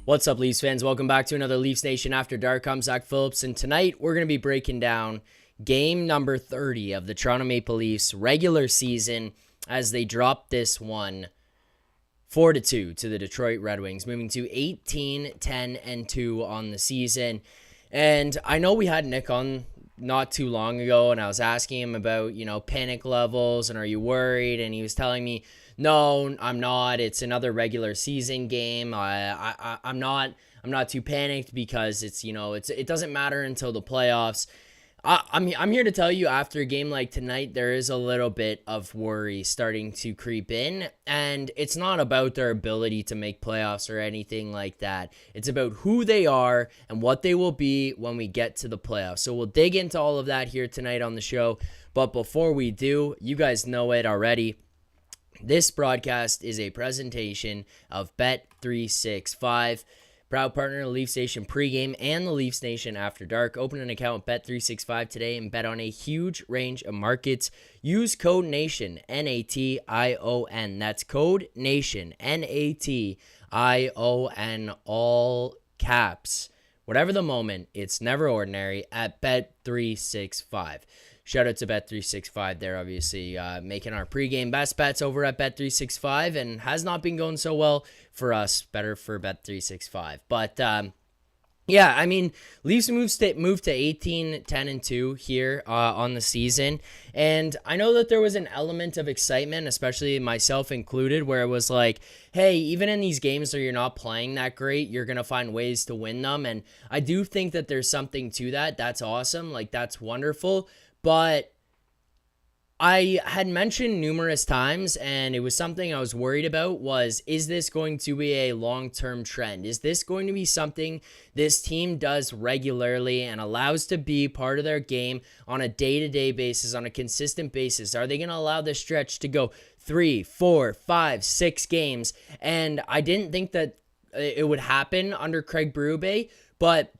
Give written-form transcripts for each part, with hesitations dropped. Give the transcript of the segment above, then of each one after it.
What's up, Leafs fans? Welcome back to another Leafs Nation After Dark. I'm Zack Phillips, and tonight we're going to be breaking down game number 30 of the Toronto Maple Leafs regular season as they drop this one 4-2 to the Detroit Red Wings, moving to 18-10-2 on the season. And I know we had Nick on not too long ago, and I was asking him about, panic levels and are you worried? And he was telling me, no, I'm not. It's another regular season game. I'm not too panicked because it doesn't matter until the playoffs. I'm here to tell you, after a game like tonight, there is a little bit of worry starting to creep in, and it's not about their ability to make playoffs or anything like that. It's about who they are and what they will be when we get to the playoffs. So we'll dig into all of that here tonight on the show. But before we do, you guys know it already. This broadcast is a presentation of Bet365, proud partner of the Leafs Nation pregame and the Leafs Nation After Dark. Open an account with Bet365 today and bet on a huge range of markets. Use code NATION, N-A-T-I-O-N. That's code NATION, N-A-T-I-O-N, all caps. Whatever the moment, it's never ordinary at Bet365. Shout out to Bet365 there, obviously, making our pregame best bets over at Bet365, and has not been going so well for us. Better for Bet365. But, Leafs moved to 18-10-2 here on the season, and I know that there was an element of excitement, especially myself included, where it was like, hey, even in these games where you're not playing that great, you're going to find ways to win them, and I do think that there's something to that. That's awesome. That's wonderful. But I had mentioned numerous times, and it was something I was worried about, is this going to be a long-term trend? Is this going to be something this team does regularly and allows to be part of their game on a day-to-day basis, on a consistent basis? Are they going to allow this stretch to go 3, 4, 5, 6 games? And I didn't think that it would happen under Craig Berube, but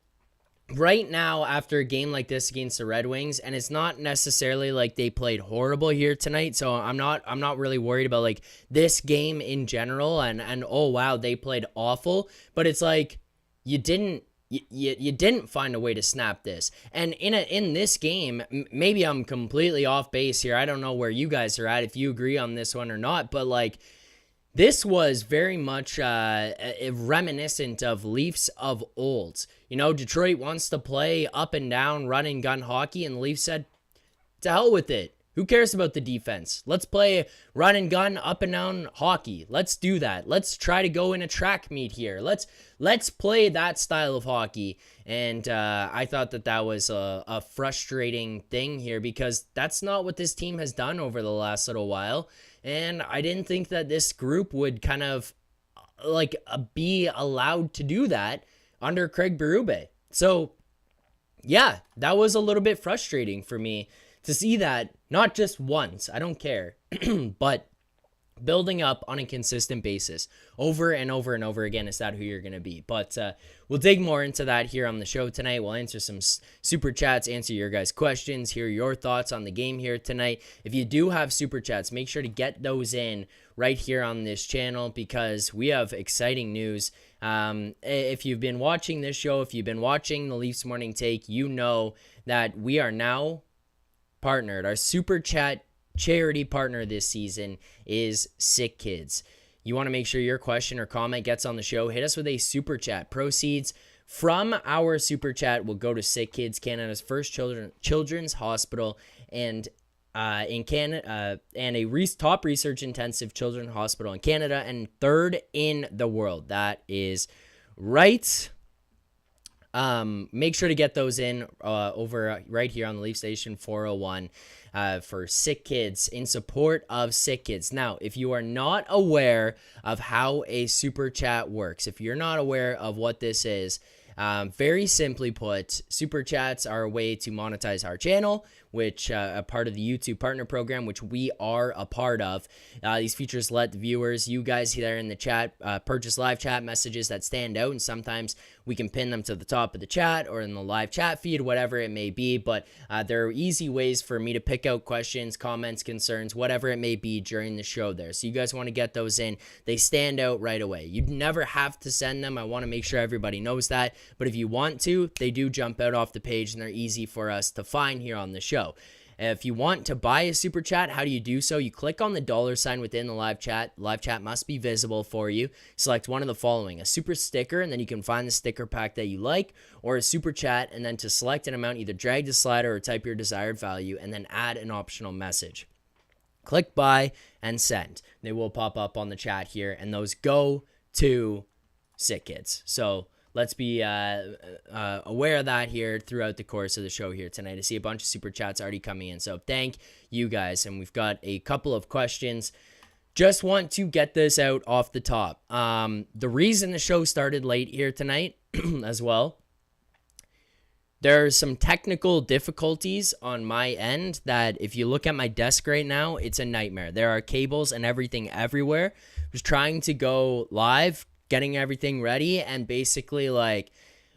right now, after a game like this against the Red Wings, and it's not necessarily like they played horrible here tonight, so I'm not really worried about this game in general, and oh wow, they played awful, but it's like you didn't find a way to snap this. And in this game, maybe I'm completely off base here. I don't know where you guys are at, if you agree on this one or not, but this was very much reminiscent of Leafs of old. Detroit wants to play up and down, run and gun hockey, and the Leafs said, to hell with it. Who cares about the defense? Let's play run and gun, up and down hockey. Let's do that. Let's try to go in a track meet here. Let's play that style of hockey. And I thought that was a frustrating thing here, because that's not what this team has done over the last little while. And I didn't think that this group would kind of be allowed to do that under Craig Berube. So yeah, that was a little bit frustrating for me to see that, not just once, I don't care, but building up on a consistent basis over and over and over again. Is that who you're going to be? But we'll dig more into that here on the show tonight. We'll answer some super chats, answer your guys' questions, hear your thoughts on the game here tonight. If you do have super chats, make sure to get those in right here on this channel, because we have exciting news. If you've been watching this show, if you've been watching the Leafs Morning Take, you know that we are now partnered. Our super chat charity partner this season is Sick Kids. You want to make sure your question or comment gets on the show, hit us with a super chat. Proceeds from our super chat will go to Sick Kids, Canada's first children's hospital, and in Canada, and a top research intensive children's hospital in Canada, and third in the world. That is right. Make sure to get those in over right here on the Leaf Station 401 for Sick Kids, in support of Sick Kids. Now, if you are not aware of how a super chat works, if you're not aware of what this is, Very simply put, super chats are a way to monetize our channel, which a part of the YouTube partner program, which we are a part of. These features let the viewers, you guys there in the chat, purchase live chat messages that stand out, and sometimes we can pin them to the top of the chat or in the live chat feed, whatever it may be. But there are easy ways for me to pick out questions, comments, concerns, whatever it may be during the show there. So you guys want to get those in. They stand out right away. You never have to send them. I want to make sure everybody knows that. But if you want to, they do jump out off the page and they're easy for us to find here on the show. If you want to buy a super chat, how do you do so? You click on the $ within the live chat. Live chat must be visible for you. Select one of the following: a super sticker, and then you can find the sticker pack that you like, or a super chat, and then to select an amount, either drag the slider or type your desired value, and then add an optional message. Click buy and send. They will pop up on the chat here, and those go to Sick Kids. So let's be aware of that here throughout the course of the show here tonight. I see a bunch of super chats already coming in, so thank you guys. And we've got a couple of questions. Just want to get this out off the top. The reason the show started late here tonight as well, there are some technical difficulties on my end that if you look at my desk right now, it's a nightmare. There are cables and everything everywhere. I was trying to go live, getting everything ready, and basically like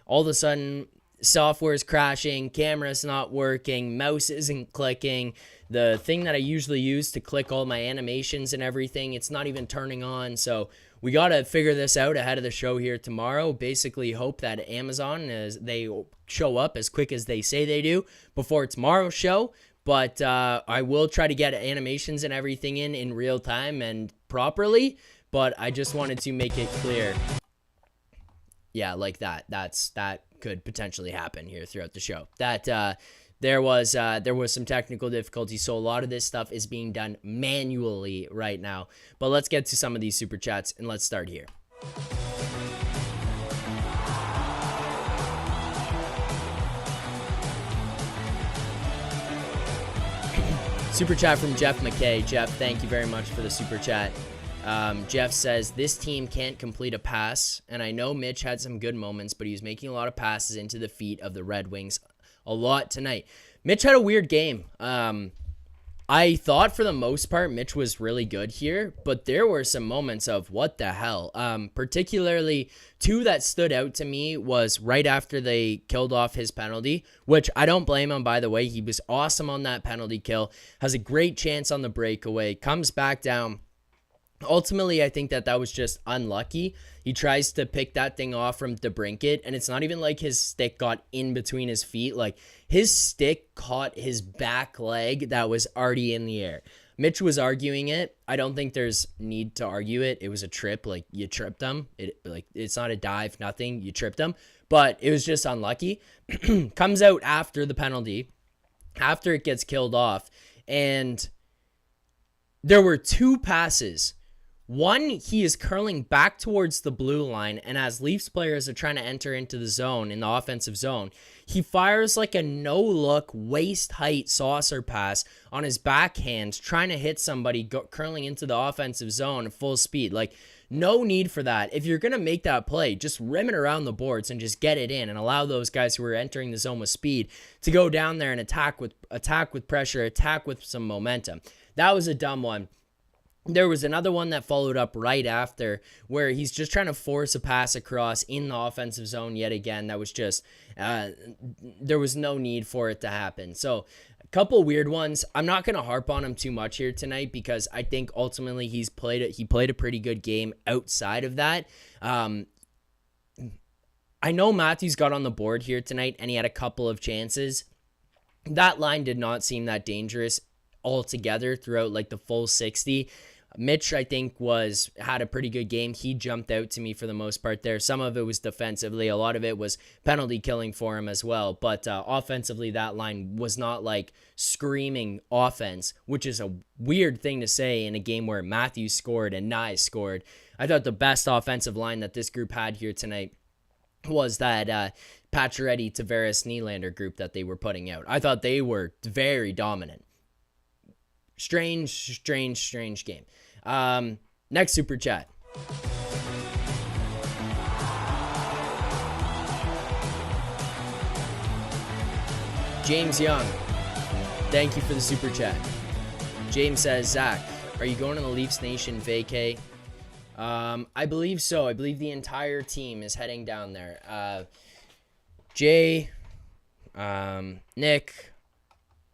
all of a sudden software is crashing, camera's not working, mouse isn't clicking, the thing that I usually use to click all my animations and everything, it's not even turning on. So we got to figure this out ahead of the show here tomorrow. Basically hope that Amazon, as they show up as quick as they say they do before tomorrow's show. But I will try to get animations and everything in real time and properly. But I just wanted to make it clear. Yeah, like that. That could potentially happen here throughout the show. That there was some technical difficulty, so a lot of this stuff is being done manually right now. But let's get to some of these super chats, and let's start here. Super chat from Jeff McKay. Jeff, thank you very much for the super chat. Jeff says, this team can't complete a pass, and I know Mitch had some good moments, but he was making a lot of passes into the feet of the Red Wings a lot tonight. Mitch had a weird game. I thought for the most part Mitch was really good here, but there were some moments of what the hell. Particularly two that stood out to me was right after they killed off his penalty, which I don't blame him, by the way. He was awesome on that penalty kill, has a great chance on the breakaway, comes back down. Ultimately, I think that was just unlucky. He tries to pick that thing off from Debrincat, and it's not even like his stick got in between his feet. Like, his stick caught his back leg that was already in the air. Mitch was arguing it. I don't think there's need to argue it. It was a trip. Like, you tripped him. It's not a dive, nothing. You tripped him. But it was just unlucky. Comes out after the penalty, after it gets killed off, and there were two passes. One, he is curling back towards the blue line, and as Leafs players are trying to enter into the zone, in the offensive zone, he fires like a no-look, waist-height saucer pass on his backhand, trying to hit somebody curling into the offensive zone at full speed. Like, no need for that. If you're going to make that play, just rim it around the boards and just get it in and allow those guys who are entering the zone with speed to go down there and attack with pressure, attack with some momentum. That was a dumb one. There was another one that followed up right after where he's just trying to force a pass across in the offensive zone yet again. That was just, there was no need for it to happen. So a couple weird ones. I'm not going to harp on him too much here tonight because I think ultimately he played a pretty good game outside of that. I know Matthews got on the board here tonight and he had a couple of chances. That line did not seem that dangerous altogether throughout like the full 60. Mitch, I think, had a pretty good game. He jumped out to me for the most part there. Some of it was defensively. A lot of it was penalty killing for him as well. But offensively, that line was not like screaming offense, which is a weird thing to say in a game where Matthews scored and Nye scored. I thought the best offensive line that this group had here tonight was that Pacioretty, Tavares, Nylander group that they were putting out. I thought they were very dominant. Strange game. Next super chat. James Young, thank you for the super chat. James says, Zach, are you going to the Leafs Nation vacay? I believe so. I believe the entire team is heading down there. Jay, Nick,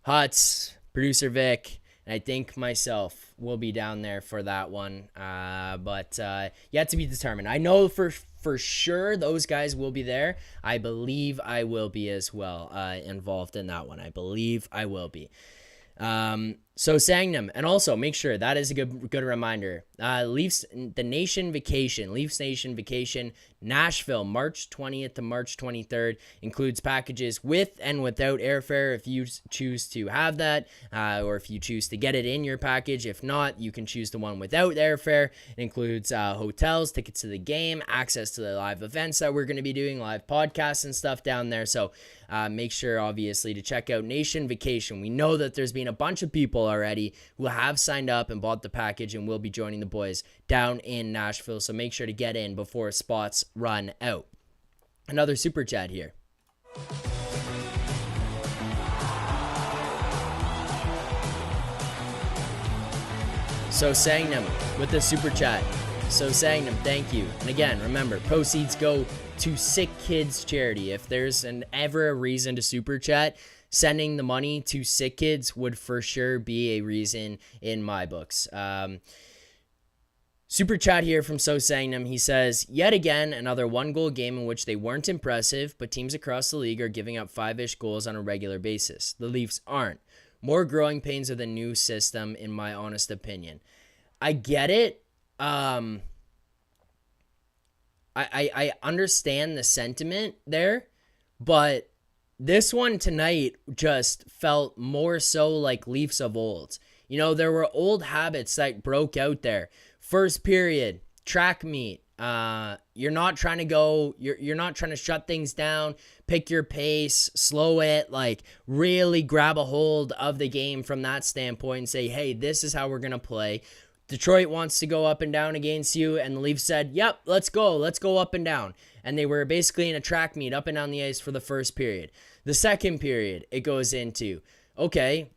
Hutz, producer Vic, and I think myself will be down there for that one. But yet to be determined. I know for sure those guys will be there. I believe I will be as well involved in that one. I believe I will be. So Sangnam, and also make sure that is a good reminder. Leafs Nation vacation, Nashville, March 20th to March 23rd, includes packages with and without airfare if you choose to have that, or if you choose to get it in your package. If not, you can choose the one without airfare. It includes hotels, tickets to the game, access to the live events that we're going to be doing, live podcasts and stuff down there. So make sure, obviously, to check out Nation Vacation. We know that there's been a bunch of people already who have signed up and bought the package and will be joining the boys down in Nashville. So make sure to get in before spots run out. Another super chat here. So Sangnam with the super chat. So Sangnam, thank you. And again, remember, proceeds go to Sick Kids Charity. If there's ever a reason to super chat, sending the money to Sick Kids would for sure be a reason in my books. Super chat here from So Sangnam. He says, yet again, another one-goal game in which they weren't impressive, but teams across the league are giving up 5-ish goals on a regular basis. The Leafs aren't. More growing pains of the new system, in my honest opinion. I get it. I understand the sentiment there, but this one tonight just felt more so like Leafs of old. You know, there were old habits that broke out there. First period, track meet. You're not trying to shut things down, pick your pace, slow it, like really grab a hold of the game from that standpoint and say, hey, this is how we're going to play. Detroit wants to go up and down against you, and the Leafs said, yep, let's go up and down. And they were basically in a track meet up and down the ice for the first period. The second period, it goes into, okay,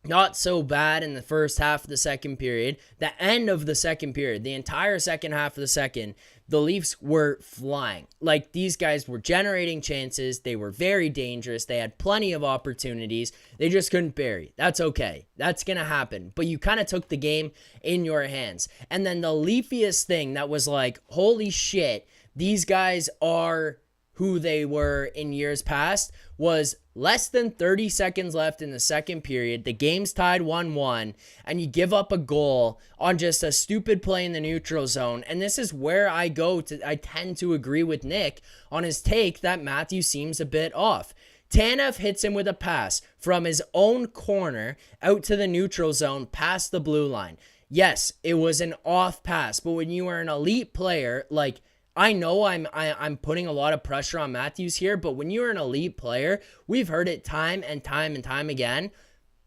not so bad in the first half of the second period. The end of the second period, the entire second half of the second, the Leafs were flying. Like, these guys were generating chances. They were very dangerous. They had plenty of opportunities. They just couldn't bury. That's okay. That's going to happen. But you kind of took the game in your hands. And then the Leafiest thing that was like, holy shit, these guys are who they were in years past, was less than 30 seconds left in the second period. The game's tied 1-1, and you give up a goal on just a stupid play in the neutral zone. And this is where I tend to agree with Nick on his take that Matthews seems a bit off. Tanev hits him with a pass from his own corner out to the neutral zone past the blue line. Yes, it was an off pass, but when you are an elite player, like, I know I'm putting a lot of pressure on Matthews here, but when you're an elite player, we've heard it time and time and time again.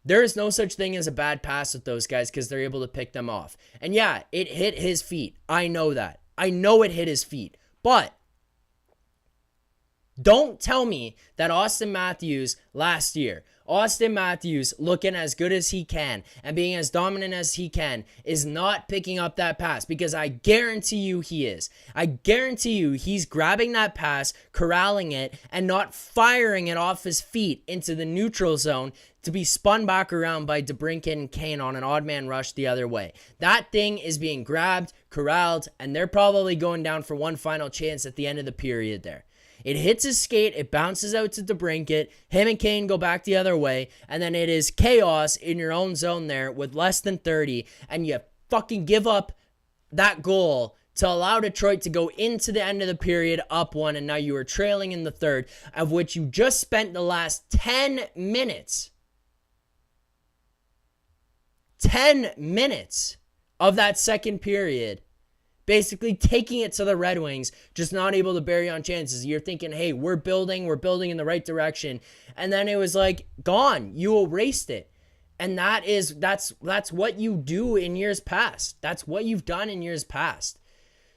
There is no such thing as a bad pass with those guys because they're able to pick them off. And yeah, it hit his feet. I know that. I know it hit his feet. But don't tell me that Austin Matthews last year, Austin Matthews looking as good as he can and being as dominant as he can, is not picking up that pass, because I guarantee you he is. I guarantee you he's grabbing that pass, corralling it, and not firing it off his feet into the neutral zone to be spun back around by Debrincat and Kane on an odd man rush the other way. That thing is being grabbed, corralled, and they're probably going down for one final chance at the end of the period there. It hits his skate, it bounces out to Debrincat, him and Kane go back the other way, and then it is chaos in your own zone there with less than 30, and you fucking give up that goal to allow Detroit to go into the end of the period up one, and now you are trailing in the third, of which you just spent the last 10 minutes of that second period basically taking it to the Red Wings, just not able to bury on chances. You're thinking, hey, we're building in the right direction. And then it was like, gone. You erased it. And that's what you do in years past. That's what you've done in years past.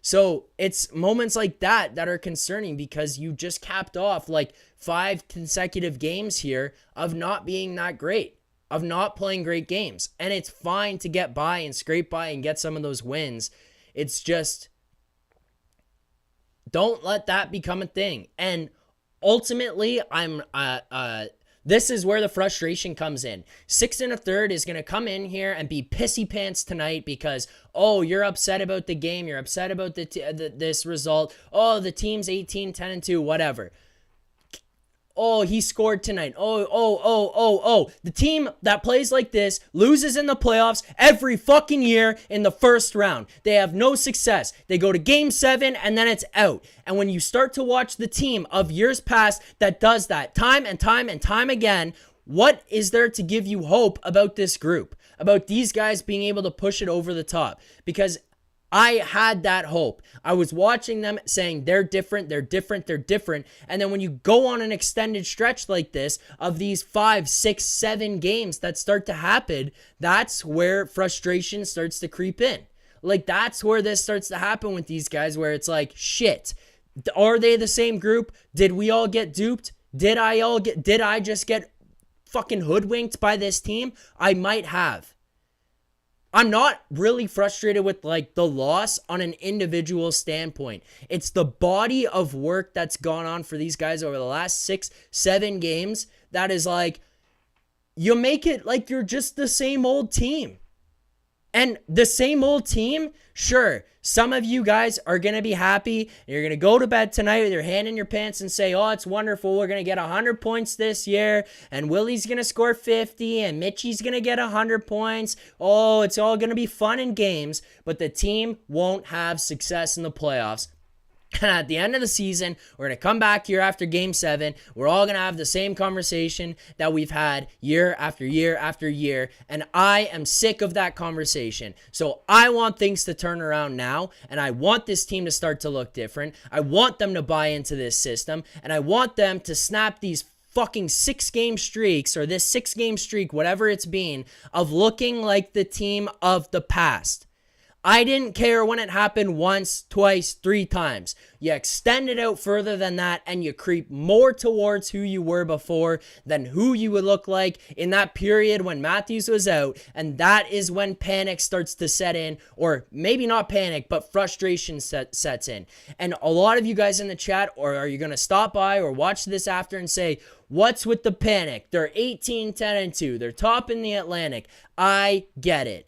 So it's moments like that that are concerning, because you just capped off like 5 consecutive games here of not being that great, of not playing great games. And it's fine to get by and scrape by and get some of those wins. It's just, don't let that become a thing. And ultimately, this is where the frustration comes in. 6 1/3 is going to come in here and be pissy pants tonight because, oh, you're upset about the game. You're upset about this result. Oh, the team's 18-10-2, whatever. Oh, he scored tonight. Oh. The team that plays like this loses in the playoffs every fucking year in the first round. They have no success. They go to game 7 and then it's out. And when you start to watch the team of years past that does that time and time and time again, what is there to give you hope about this group? About these guys being able to push it over the top? Because I had that hope. I was watching them saying they're different. And then when you go on an extended stretch like this of these 5, 6, 7 games that start to happen, that's where frustration starts to creep in. Like, that's where this starts to happen with these guys, where it's like, shit, are they the same group? Did we all get duped? Did I just get fucking hoodwinked by this team? I might have. I'm not really frustrated with like the loss on an individual standpoint. It's the body of work that's gone on for these guys over the last 6, 7 games that is like, you make it like you're just the same old team. And the same old team, sure, some of you guys are going to be happy. You're going to go to bed tonight with your hand in your pants and say, oh, it's wonderful. We're going to get 100 points this year. And Willie's going to score 50. And Mitchie's going to get 100 points. Oh, it's all going to be fun and games. But the team won't have success in the playoffs. And at the end of the season, we're going to come back here after game 7. We're all going to have the same conversation that we've had year after year after year. And I am sick of that conversation. So I want things to turn around now. And I want this team to start to look different. I want them to buy into this system. And I want them to snap these fucking 6-game streaks, or this 6-game streak, whatever it's been, of looking like the team of the past. I didn't care when it happened once, twice, 3 times. You extend it out further than that, and you creep more towards who you were before than who you would look like in that period when Matthews was out. And that is when panic starts to set in, or maybe not panic, but frustration sets in. And a lot of you guys in the chat, or are you going to stop by or watch this after and say, what's with the panic? They're 18-10-2. They're top in the Atlantic. I get it.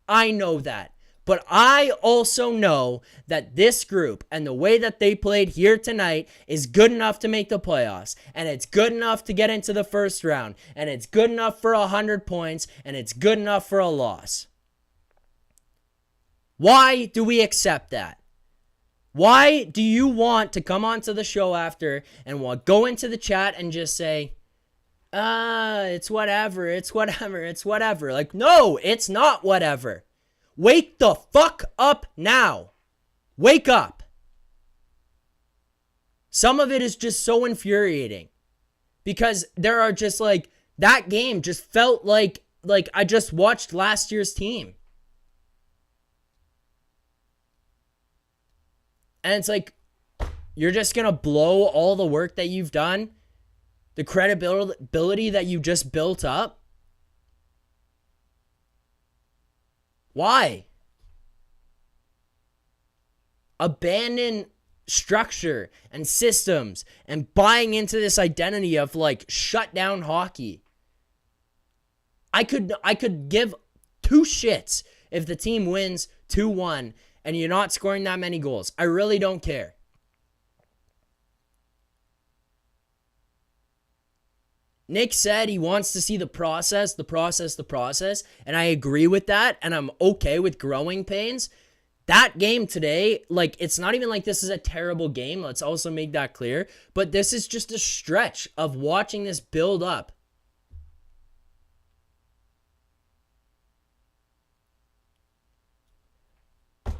I know that. But I also know that this group and the way that they played here tonight is good enough to make the playoffs. And it's good enough to get into the first round. And it's good enough for 100 points. And it's good enough for a loss. Why do we accept that? Why do you want to come onto the show after and go into the chat and just say, it's whatever. Like, no, it's not whatever. Wake the fuck up now. Wake up. Some of it is just so infuriating because there are just like, that game just felt like I just watched last year's team. And it's like, you're just going to blow all the work that you've done, the credibility that you just built up? Why? Abandon structure and systems and buying into this identity of like shut down hockey. I could give 2 shits if the team wins 2-1 and you're not scoring that many goals. I really don't care. Nick said he wants to see the process, and I agree with that, and I'm okay with growing pains. That game today, like, it's not even like this is a terrible game. Let's also make that clear. But this is just a stretch of watching this build up.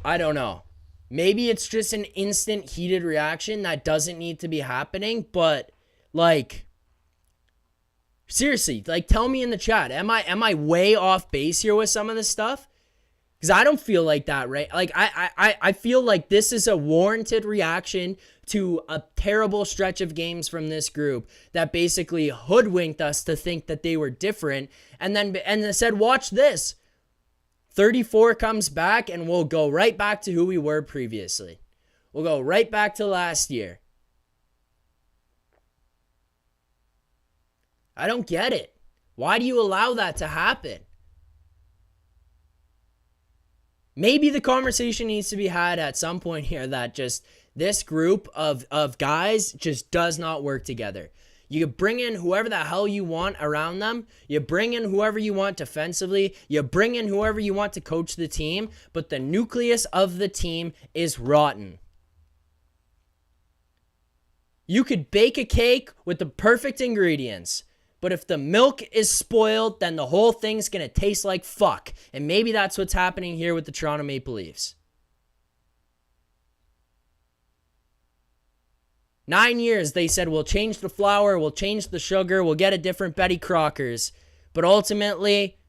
I don't know. Maybe it's just an instant heated reaction that doesn't need to be happening, but, like, seriously, like, tell me in the chat, am I way off base here with some of this stuff? Because I don't feel like that, right? Like, I feel like this is a warranted reaction to a terrible stretch of games from this group that basically hoodwinked us to think that they were different. And then said, watch this. 34 comes back and we'll go right back to who we were previously. We'll go right back to last year. I don't get it. Why do you allow that to happen? Maybe the conversation needs to be had at some point here that just this group of guys just does not work together. You bring in whoever the hell you want around them. You bring in whoever you want defensively. You bring in whoever you want to coach the team. But the nucleus of the team is rotten. You could bake a cake with the perfect ingredients. But if the milk is spoiled, then the whole thing's going to taste like fuck. And maybe that's what's happening here with the Toronto Maple Leafs. 9 years, they said, we'll change the flour, we'll change the sugar, we'll get a different Betty Crocker's. But ultimately,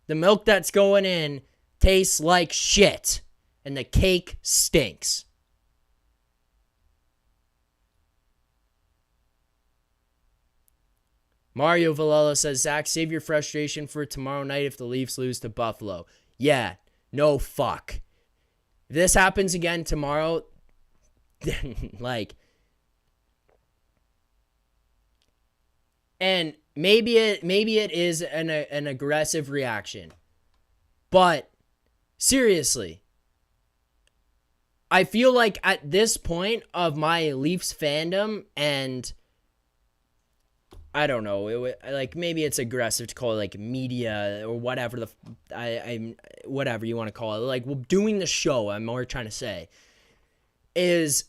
the milk that's going in tastes like shit. And the cake stinks. Mario Villella says, Zach, save your frustration for tomorrow night if the Leafs lose to Buffalo. Yeah, no fuck. If this happens again tomorrow, then, like... And maybe it is an aggressive reaction. But, seriously, I feel like at this point of my Leafs fandom and... I don't know. Like maybe it's aggressive to call it like media or whatever whatever you want to call it. Like doing the show, I'm more trying to say, is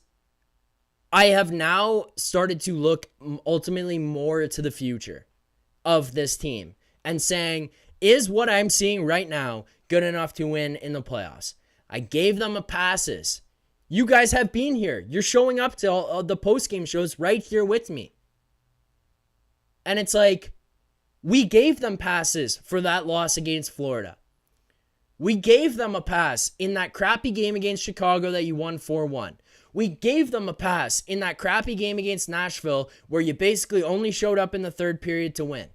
I have now started to look ultimately more to the future of this team and saying, is what I'm seeing right now good enough to win in the playoffs? I gave them a passes. You guys have been here. You're showing up to all the post-game shows right here with me. And it's like, we gave them passes for that loss against Florida. We gave them a pass in that crappy game against Chicago that you won 4-1. We gave them a pass in that crappy game against Nashville where you basically only showed up in the third period to win.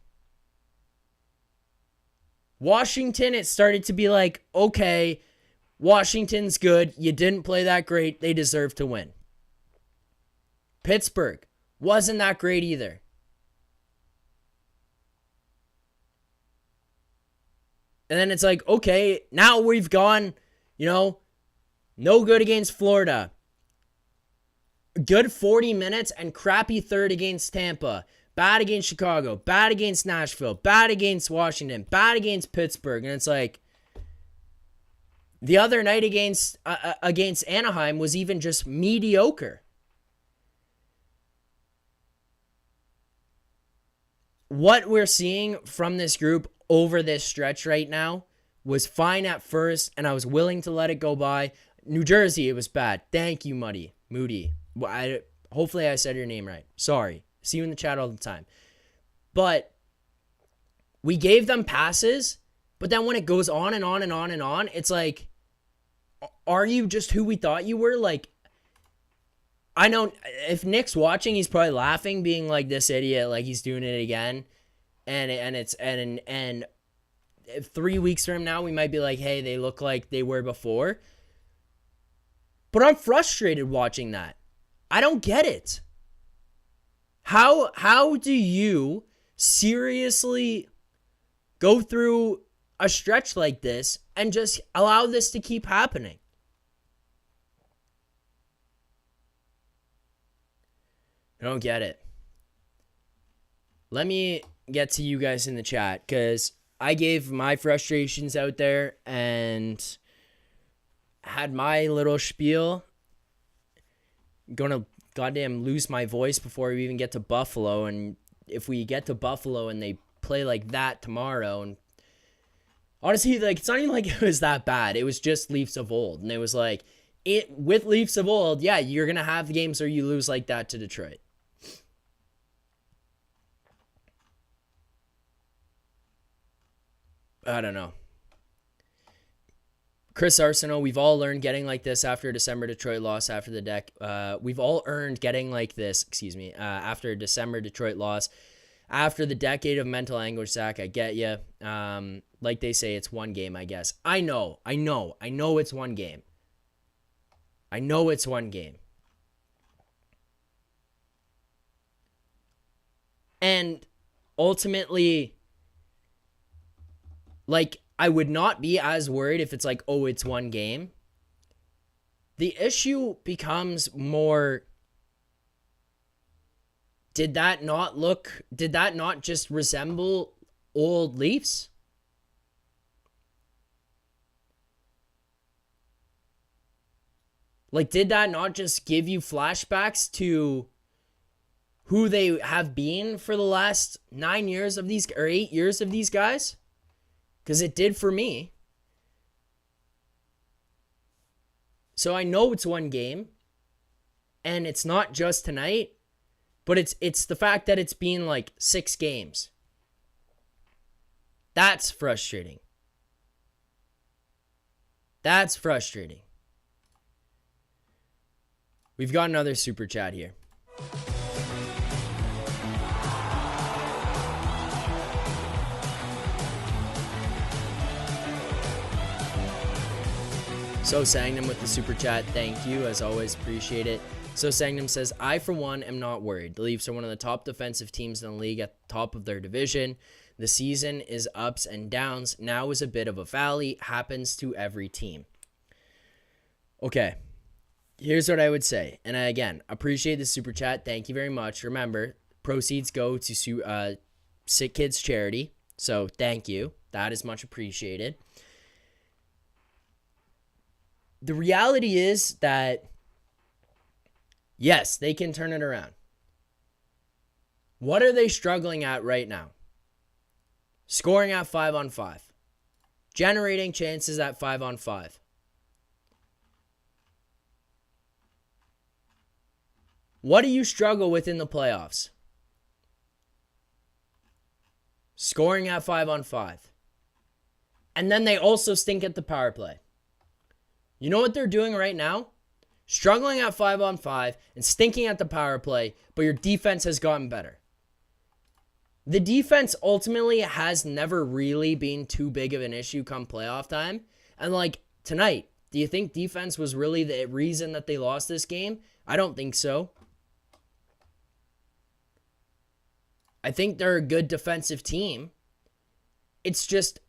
Washington, it started to be like, okay, Washington's good. You didn't play that great. They deserve to win. Pittsburgh wasn't that great either. And then it's like, okay, now we've gone, no good against Florida. Good 40 minutes and crappy third against Tampa. Bad against Chicago. Bad against Nashville. Bad against Washington. Bad against Pittsburgh. And it's like, the other night against Anaheim was even just mediocre. What we're seeing from this group over this stretch right now was fine at first, and I was willing to let it go by. New Jersey, it was bad. Thank you, Moody. Hopefully I said your name right. Sorry. See you in the chat all the time. But we gave them passes, but then when it goes on and on and on and on, it's like, are you just who we thought you were? Like, I know if Nick's watching, he's probably laughing, being like, this idiot, like he's doing it again. And 3 weeks from now, we might be like, hey, they look like they were before. But I'm frustrated watching that. I don't get it. How do you seriously go through a stretch like this and just allow this to keep happening? I don't get it. Let me get to you guys in the chat because I gave my frustrations out there and had my little spiel. Gonna goddamn lose my voice before we even get to Buffalo, and if we get to Buffalo and they play like that tomorrow, and honestly, like, it's not even like it was that bad. It was just Leafs of old, and it was like, with Leafs of old, yeah, you're gonna have games where you lose like that to Detroit. I don't know. Chris Arsenault, we've all learned getting like this after a December Detroit loss after the deck. We've all earned getting like this, after a December Detroit loss. After the decade of mental anguish, Zach, I get you. Like they say, it's one game, I guess. I know it's one game. I know it's one game. And ultimately, like, I would not be as worried if it's like, oh, it's one game. The issue becomes more, did that not just resemble old Leafs? Like, did that not just give you flashbacks to who they have been for the last 8 years of these guys? Because it did for me. So I know it's one game. And it's not just tonight. But it's the fact that it's been like 6 games. That's frustrating. That's frustrating. We've got another super chat here. So Sangnam with the super chat. Thank you. As always, appreciate it. So Sangnam says, I, for one, am not worried. The Leafs are one of the top defensive teams in the league at the top of their division. The season is ups and downs. Now is a bit of a valley. Happens to every team. Okay. Here's what I would say. And I, again, appreciate the super chat. Thank you very much. Remember, proceeds go to Sick Kids Charity. So thank you. That is much appreciated. The reality is that, yes, they can turn it around. What are they struggling at right now? Scoring at 5-on-5. Generating chances at 5-on-5. What do you struggle with in the playoffs? Scoring at 5-on-5. And then they also stink at the power play. You know what they're doing right now? Struggling at 5-on-5 and stinking at the power play, but your defense has gotten better. The defense ultimately has never really been too big of an issue come playoff time. And like tonight, do you think defense was really the reason that they lost this game? I don't think so. I think they're a good defensive team. It's just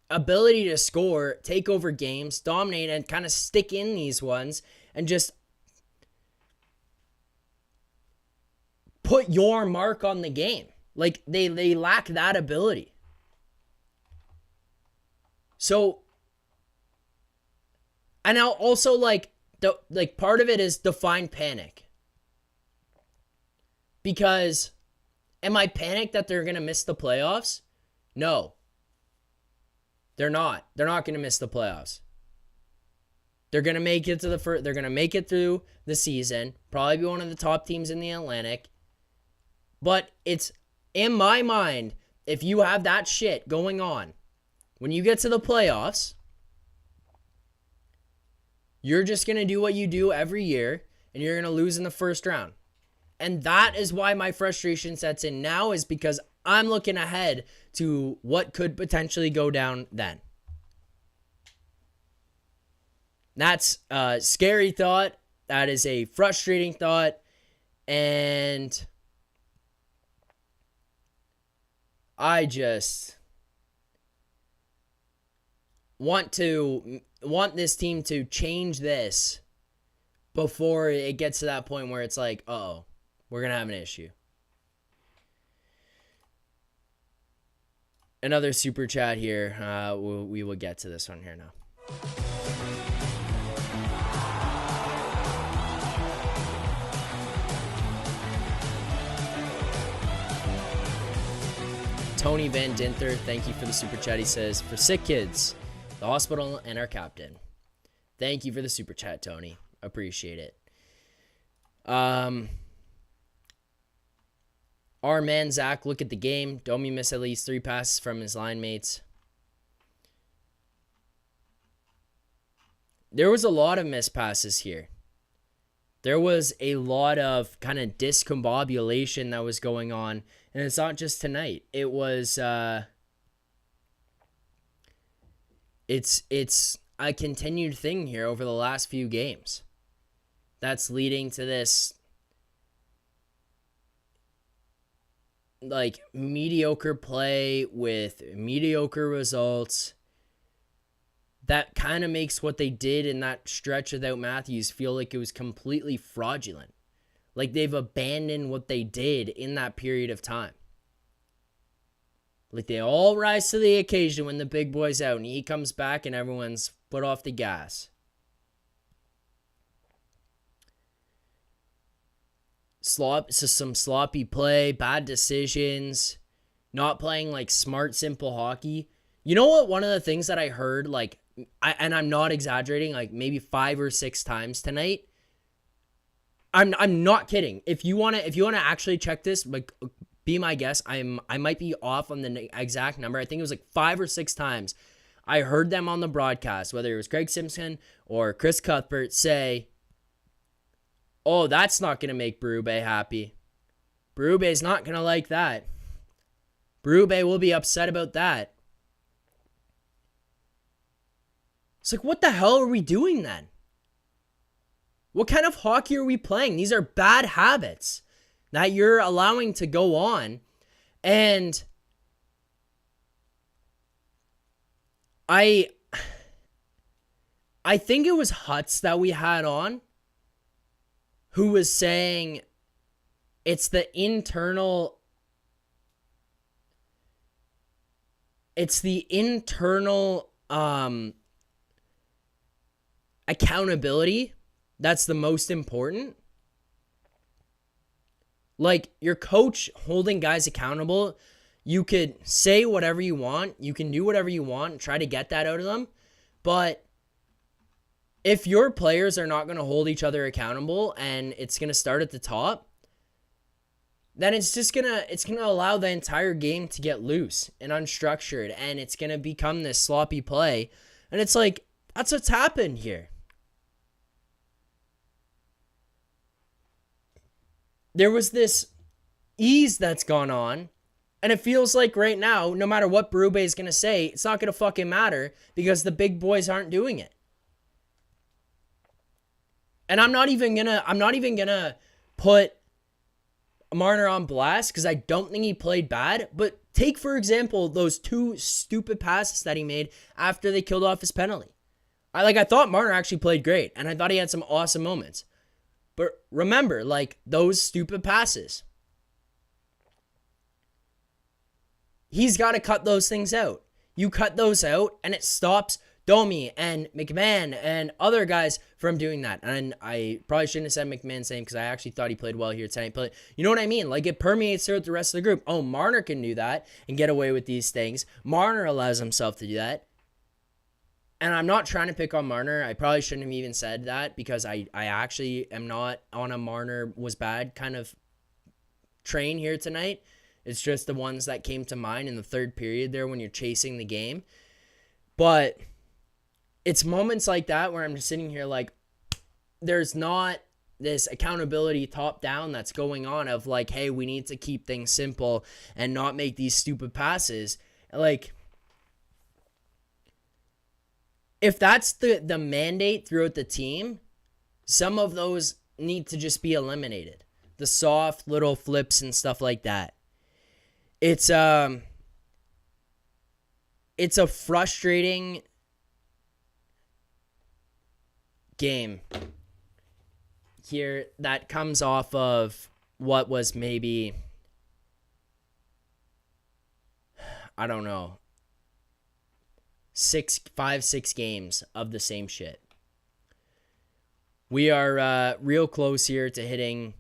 ability to score, take over games, dominate, and kind of stick in these ones and just put your mark on the game. Like, they lack that ability. So, and now also, like, part of it is define panic. Because, am I panicked that they're going to miss the playoffs? No. They're not. They're not going to miss the playoffs. They're going to make it to they're going to make it through the season. Probably be one of the top teams in the Atlantic. But it's, in my mind, if you have that shit going on, when you get to the playoffs, you're just going to do what you do every year, and you're going to lose in the first round. And that is why my frustration sets in now, is because I'm looking ahead to what could potentially go down then. That's a scary thought. That is a frustrating thought. And I just want this team to change this before it gets to that point where it's like, uh-oh, we're going to have an issue. Another super chat here. We will get to this one here now. Tony Van Dinther, thank you for the super chat. He says, for sick kids, the hospital, and our captain. Thank you for the super chat, Tony. Appreciate it. Our man, Zack, look at the game. Domi missed at least 3 passes from his line mates. there was a lot of missed passes here. There was a lot of kind of discombobulation that was going on. And it's not just tonight. It was, it's a continued thing here over the last few games. That's leading to this, like, mediocre play with mediocre results. That kind of makes what they did in that stretch without Matthews feel like it was completely fraudulent. Like they've abandoned what they did in that period of time. Like they all rise to the occasion when the big boy's out and he comes back and everyone's put off the gas. Some sloppy play, bad decisions, not playing like smart, simple hockey. You know what? One of the things that I heard, like, and I'm not exaggerating, like maybe 5 or 6 times tonight. I'm not kidding. If you wanna actually check this, like, be my guest. I might be off on the exact number. I think it was like 5 or 6 times. I heard them on the broadcast, whether it was Craig Simpson or Chris Cuthbert, say, "Oh, that's not gonna make Berube happy. Berube's not gonna like that. Berube will be upset about that." It's like, what the hell are we doing then? What kind of hockey are we playing? These are bad habits that you're allowing to go on. And I think it was Hutz that we had on who was saying it's the internal accountability that's the most important. Like, your coach holding guys accountable, you could say whatever you want, you can do whatever you want and try to get that out of them, but if your players are not going to hold each other accountable and it's going to start at the top, then it's going to allow the entire game to get loose and unstructured, and it's going to become this sloppy play. And it's like, that's what's happened here. There was this ease that's gone on, and it feels like right now, no matter what Berube is going to say, it's not going to fucking matter because the big boys aren't doing it. And I'm not even gonna put Marner on blast because I don't think he played bad. But take, for example, those 2 stupid passes that he made after they killed off his penalty. I thought Marner actually played great, and I thought he had some awesome moments. But remember, like, those stupid passes. He's got to cut those things out. You cut those out, and it stops Domi and McMahon and other guys from doing that. And I probably shouldn't have said McMahon's name because I actually thought he played well here tonight. But you know what I mean? Like, it permeates throughout the rest of the group. Oh, Marner can do that and get away with these things. Marner allows himself to do that. And I'm not trying to pick on Marner. I probably shouldn't have even said that because I actually am not on a Marner was bad kind of train here tonight. It's just the ones that came to mind in the third period there when you're chasing the game. But it's moments like that where I'm just sitting here like, there's not this accountability top down that's going on of like, hey, we need to keep things simple and not make these stupid passes. Like, if that's the mandate throughout the team, some of those need to just be eliminated. The soft little flips and stuff like that. It's a frustrating game here that comes off of what was maybe, I don't know, 6 games of the same shit. We are real close here to hitting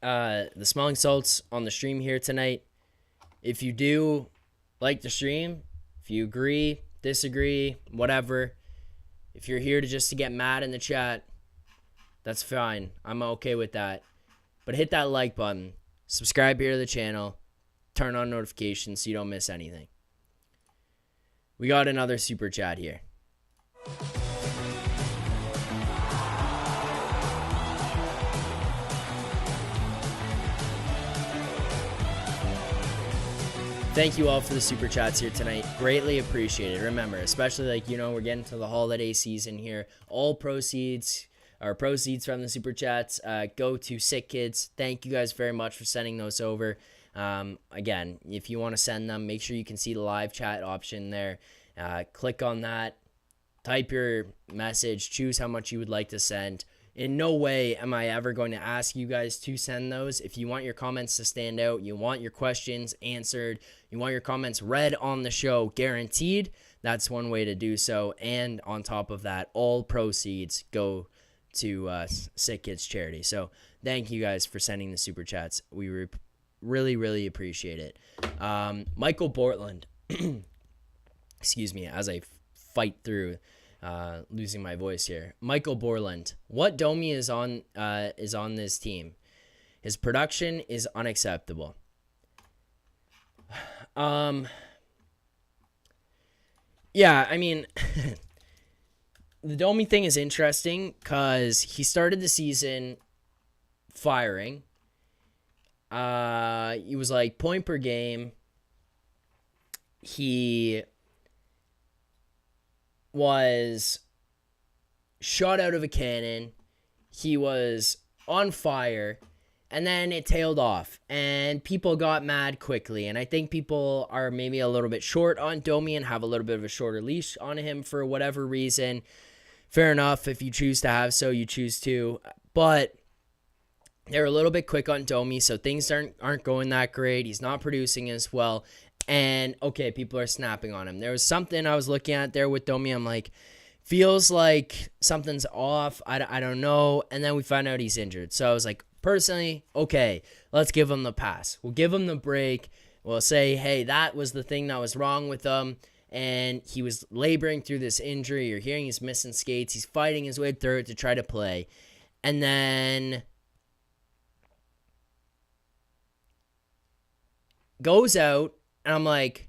the smelling salts on the stream here tonight. If you do like the stream, if you agree, disagree, whatever, if you're here to get mad in the chat, that's fine. I'm okay with that. But hit that like button, subscribe here to the channel, turn on notifications so you don't miss anything. We got another super chat here. Thank you all for the super chats here tonight. Greatly appreciated. Remember, especially we're getting to the holiday season here. All proceeds from the super chats go to Sick Kids. Thank you guys very much for sending those over. Again, if you want to send them, make sure you can see the live chat option there. Click on that, type your message, choose how much you would like to send. In no way am I ever going to ask you guys to send those. If you want your comments to stand out, you want your questions answered, you want your comments read on the show guaranteed, that's one way to do so. And on top of that, all proceeds go to Sick Kids charity. So thank you guys for sending the super chats. We really, really appreciate it. Michael Bortland, excuse me, as I fight through losing my voice here. Michael Borland, what Domi is on this team? His production is unacceptable. Yeah, I mean, the Domi thing is interesting because he started the season firing. He was like point per game. He was shot out of a cannon. He was on fire, and then it tailed off, and people got mad quickly. And I think people are maybe a little bit short on Domi and have a little bit of a shorter leash on him for whatever reason. Fair enough. If you choose to have so, you choose to. But they're a little bit quick on Domi, so things aren't going that great. He's not producing as well. And, okay, people are snapping on him. There was something I was looking at there with Domi. I'm like, feels like something's off. I don't know. And then we find out he's injured. So I was like, personally, okay, let's give him the pass. We'll give him the break. We'll say, hey, that was the thing that was wrong with him. And he was laboring through this injury. You're hearing he's missing skates. He's fighting his way through it to try to play. And then goes out. And I'm like,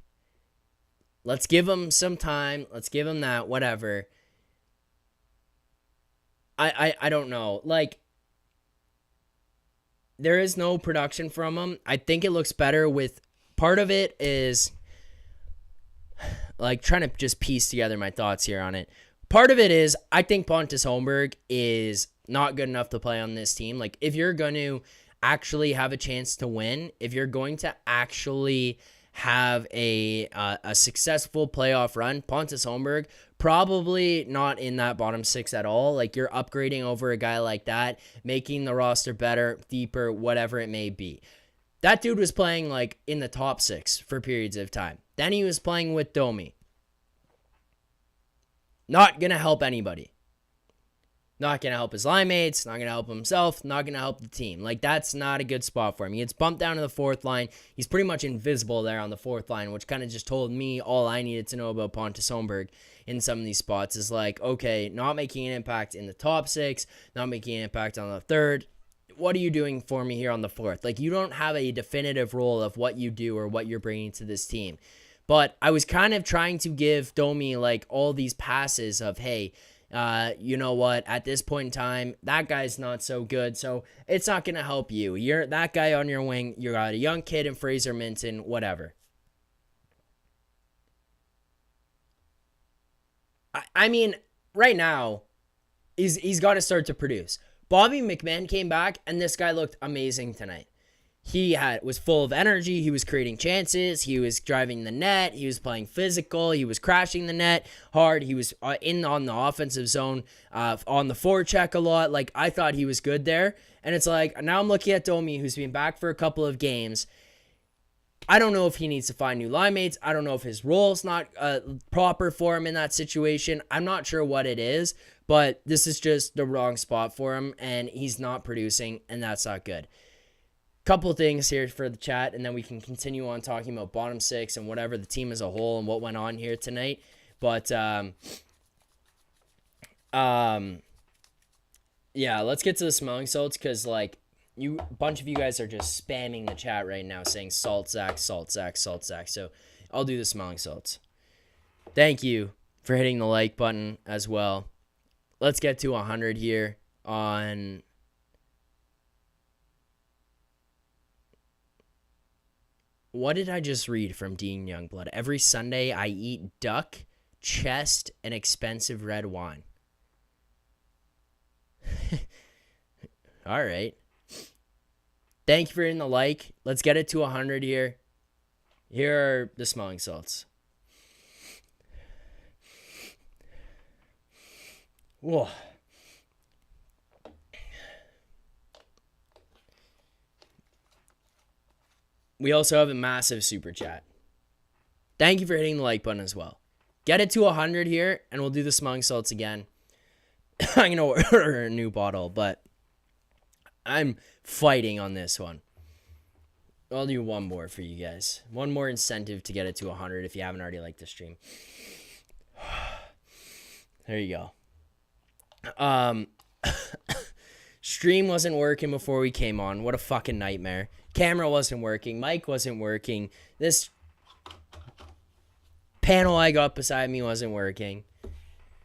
let's give him some time. Let's give him that, whatever. I don't know. Like, there is no production from him. I think it looks better with, part of it is, like, trying to just piece together my thoughts here on it. Part of it is, I think Pontus Holmberg is not good enough to play on this team. Like, if you're going to actually have a chance to win, if you're going to actually have a successful playoff run, Pontus Holmberg probably not in that bottom six at all. Like, you're upgrading over a guy like that, making the roster better, deeper, whatever it may be. That dude was playing like in the top six for periods of time. Then he was playing with Domi. Not gonna help anybody. Not going to help his line mates, not going to help himself, not going to help the team. Like, that's not a good spot for him. He gets bumped down to the fourth line. He's pretty much invisible there on the fourth line, which kind of just told me all I needed to know about Pontus Holmberg in some of these spots is like, okay, not making an impact in the top six, not making an impact on the third. What are you doing for me here on the fourth? Like, you don't have a definitive role of what you do or what you're bringing to this team. But I was kind of trying to give Domi, like, all these passes of, hey, you know what, at this point in time, that guy's not so good, so it's not going to help you. You're that guy on your wing. You got a young kid in Fraser Minton, whatever. I mean, right now, he's got to start to produce. Bobby McMahon came back, and this guy looked amazing tonight. He was full of energy. He was creating chances. He was driving the net. He was playing physical. He was crashing the net hard. He was on the offensive zone, on the forecheck a lot. Like, I thought he was good there. And it's like, now I'm looking at Domi, who's been back for a couple of games. I don't know if he needs to find new line mates. I don't know if his role's not proper for him in that situation. I'm not sure what it is, but this is just the wrong spot for him, and he's not producing, and that's not good. Couple of things here for the chat, and then we can continue on talking about bottom six and whatever the team as a whole and what went on here tonight. But yeah, let's get to the smelling salts, because like a bunch of you guys are just spamming the chat right now saying salt Zack, salt Zack, salt Zack. So I'll do the smelling salts. Thank you for hitting the like button as well. Let's get to 100 here on What did I just read from Dean Youngblood? Every Sunday I eat duck, chest, and expensive red wine. All right. Thank you for hitting the like. Let's get it to 100 here. Here are the smelling salts. Whoa. We also have a massive super chat. Thank you for hitting the like button as well. Get it to 100 here, and we'll do the smelling salts again. I'm going to order a new bottle, but I'm fighting on this one. I'll do one more for you guys. One more incentive to get it to 100 if you haven't already liked the stream. There you go. Stream wasn't working before we came on. What a fucking nightmare. Camera wasn't working. Mic wasn't working. This panel I got beside me wasn't working.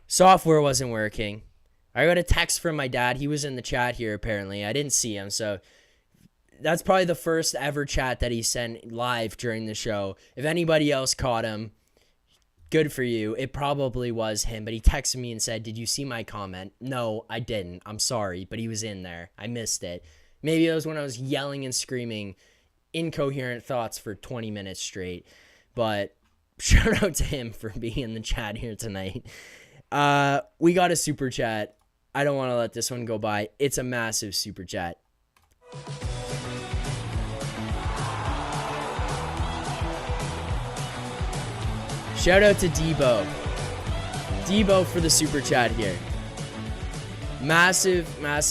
Software wasn't working. I got a text from my dad. He was in the chat here apparently. I didn't see him, so that's probably the first ever chat that he sent live during the show. If anybody else caught him, good for you. It probably was him, but he texted me and said, "Did you see my comment?" No, I didn't. I'm sorry, but he was in there. I missed it. Maybe it was when I was yelling and screaming incoherent thoughts for 20 minutes straight. But shout out to him for being in the chat here tonight. We got a super chat. I don't want to let this one go by. It's a massive super chat. Shout out to Debo. Debo for the super chat here. Massive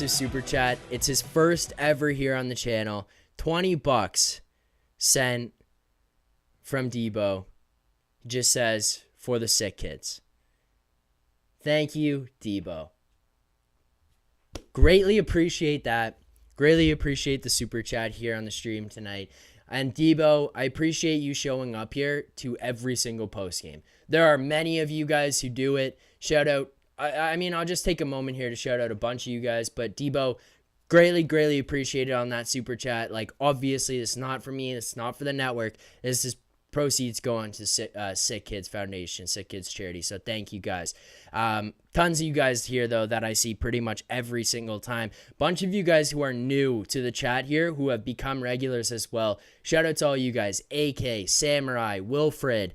super chat. It's his first ever here on the channel. $20 sent from Debo. Just says, for the sick kids. Thank you, Debo. Greatly appreciate that. Greatly appreciate the super chat here on the stream tonight. And Debo, I appreciate you showing up here to every single post game. There are many of you guys who do it. Shout out. I mean, I'll just take a moment here to shout out a bunch of you guys. But Debo, greatly appreciate it on that super chat. Like, obviously, it's not for me. It's not for the network. This is proceeds going to Sick Kids Foundation, Sick Kids Charity. So thank you guys. Tons of you guys here, though, that I see pretty much every single time. Bunch of you guys who are new to the chat here who have become regulars as well. Shout out to all you guys. AK, Samurai, Wilfred,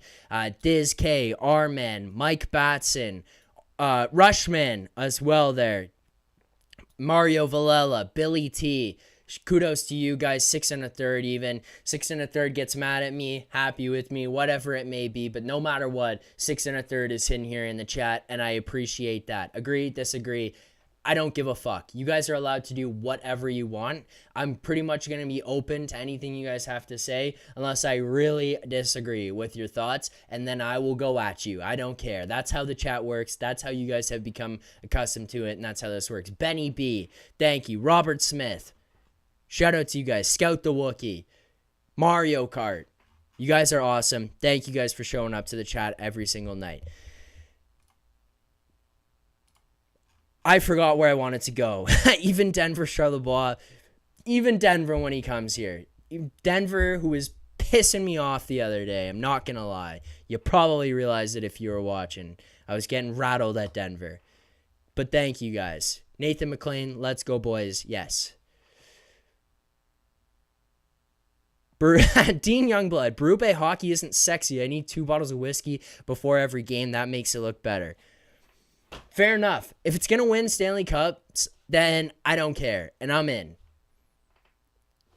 Diz K, R-Man, Mike Batson, Rushman as well there. Mario Valella, Billy T. Kudos to you guys. 6 1/3 even. 6 1/3 gets mad at me, happy with me, whatever it may be. But no matter what, 6 1/3 is hidden here in the chat, and I appreciate that. Agree, disagree, I don't give a fuck. You guys are allowed to do whatever you want. I'm pretty much going to be open to anything you guys have to say, unless I really disagree with your thoughts, and then I will go at you. I don't care. That's how the chat works. That's how you guys have become accustomed to it, and that's how this works. Benny B, thank you. Robert Smith, shout out to you guys. Scout the Wookiee, Mario Kart. You guys are awesome. Thank you guys for showing up to the chat every single night. I forgot where I wanted to go. Even Denver Charlebois. Even Denver when he comes here. Denver, who was pissing me off the other day. I'm not going to lie. You probably realized it if you were watching. I was getting rattled at Denver. But thank you guys. Nathan McLean, let's go boys. Yes. Dean Youngblood. Berube hockey isn't sexy. I need 2 bottles of whiskey before every game. That makes it look better. Fair enough. If it's going to win Stanley Cups, then I don't care. And I'm in.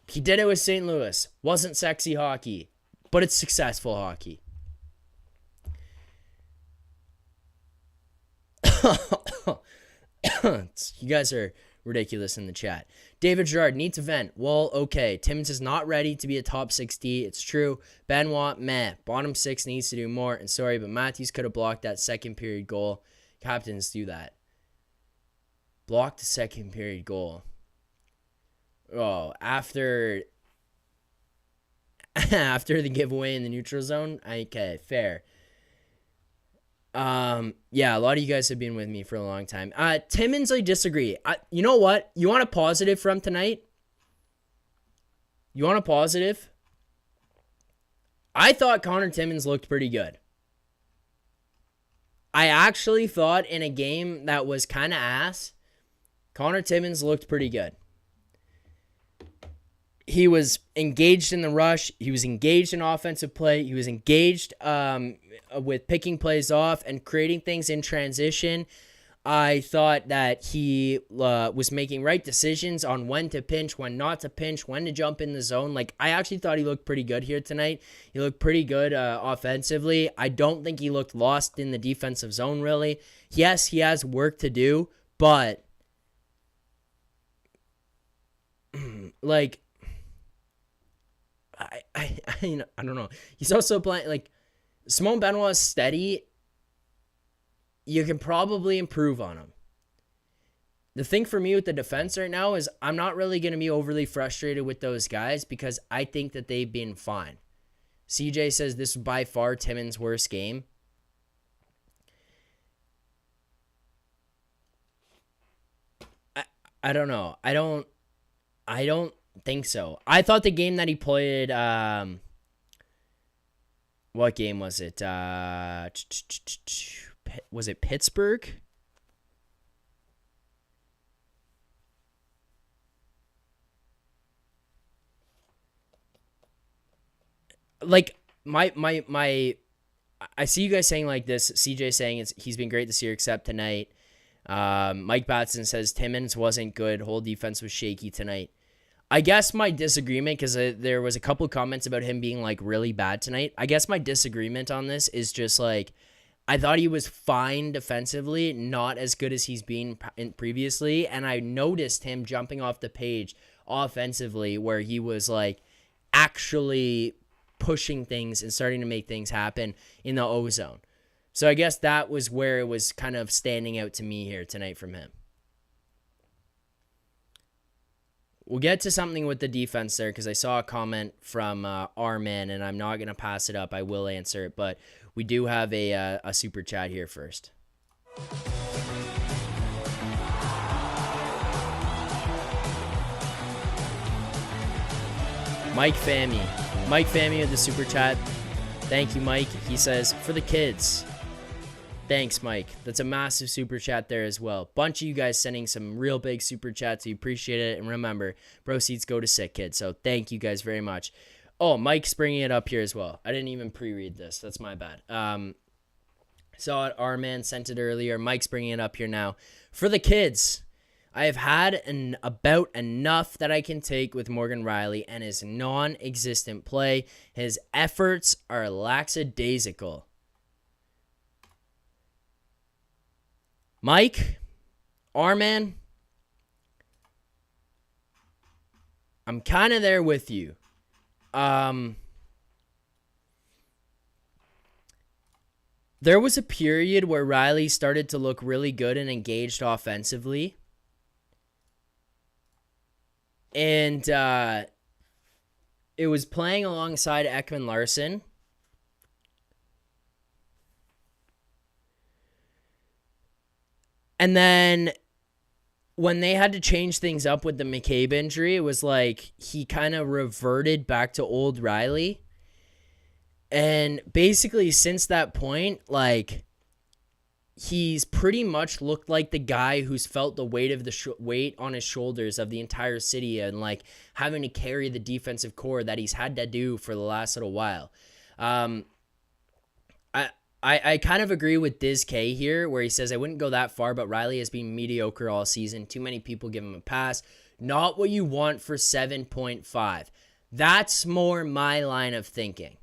He did it with St. Louis. Wasn't sexy hockey, but it's successful hockey. You guys are ridiculous in the chat. David Gerard needs a vent. Well, okay. Timmins is not ready to be a top 6D. It's true. Benoit, meh. Bottom 6 needs to do more. And sorry, but Matthews could have blocked that second period goal. Captains do that. Block the second period goal. Oh, after the giveaway in the neutral zone? Okay, fair. Yeah, a lot of you guys have been with me for a long time. Timmins, I disagree. You know what? You want a positive from tonight? You want a positive? I thought Connor Timmins looked pretty good. I actually thought in a game that was kind of ass, Connor Timmins looked pretty good. He was engaged in the rush. He was engaged in offensive play. He was engaged with picking plays off and creating things in transition. I thought that he was making right decisions on when to pinch, when not to pinch, when to jump in the zone. Like, I actually thought he looked pretty good here tonight. He looked pretty good offensively. I don't think he looked lost in the defensive zone, really. Yes, he has work to do, but like, I don't know. He's also playing, like, Simone Benoit is steady. You can probably improve on him. The thing for me with the defense right now is I'm not really going to be overly frustrated with those guys because I think that they've been fine. CJ says this was by far Timmins' worst game. I don't know. I don't think so. I thought the game that he played, what game was it? Was it Pittsburgh? Like, I see you guys saying like this. CJ saying he's been great this year except tonight. Mike Batson says Timmins wasn't good. Whole defense was shaky tonight. I guess my disagreement, because there was a couple comments about him being like really bad tonight. I guess my disagreement on this is just like, I thought he was fine defensively, not as good as he's been previously. And I noticed him jumping off the page offensively where he was like actually pushing things and starting to make things happen in the O zone. So I guess that was where it was kind of standing out to me here tonight from him. We'll get to something with the defense there because I saw a comment from our man, and I'm not going to pass it up. I will answer it, but we do have a super chat here first. Mike Fami with the super chat. Thank you, Mike. He says, for the kids. Thanks, Mike. That's a massive super chat there as well. Bunch of you guys sending some real big super chats. We appreciate it. And remember, proceeds go to sick kids. So thank you guys very much. Oh, Mike's bringing it up here as well. I didn't even pre-read this. That's my bad. Saw it. Our man sent it earlier. Mike's bringing it up here now. For the kids, I have had about enough that I can take with Morgan Rielly and his non-existent play. His efforts are lackadaisical. Mike, our man, I'm kind of there with you. There was a period where Rielly started to look really good and engaged offensively. And it was playing alongside Ekman Larson. And then when they had to change things up with the McCabe injury, it was like he kind of reverted back to old Rielly. And basically since that point, like, he's pretty much looked like the guy who's felt the weight of the weight on his shoulders of the entire city and like having to carry the defensive core that he's had to do for the last little while. I kind of agree with Diz K here where he says, I wouldn't go that far, but Rielly has been mediocre all season. Too many people give him a pass. Not what you want for 7.5. That's more my line of thinking.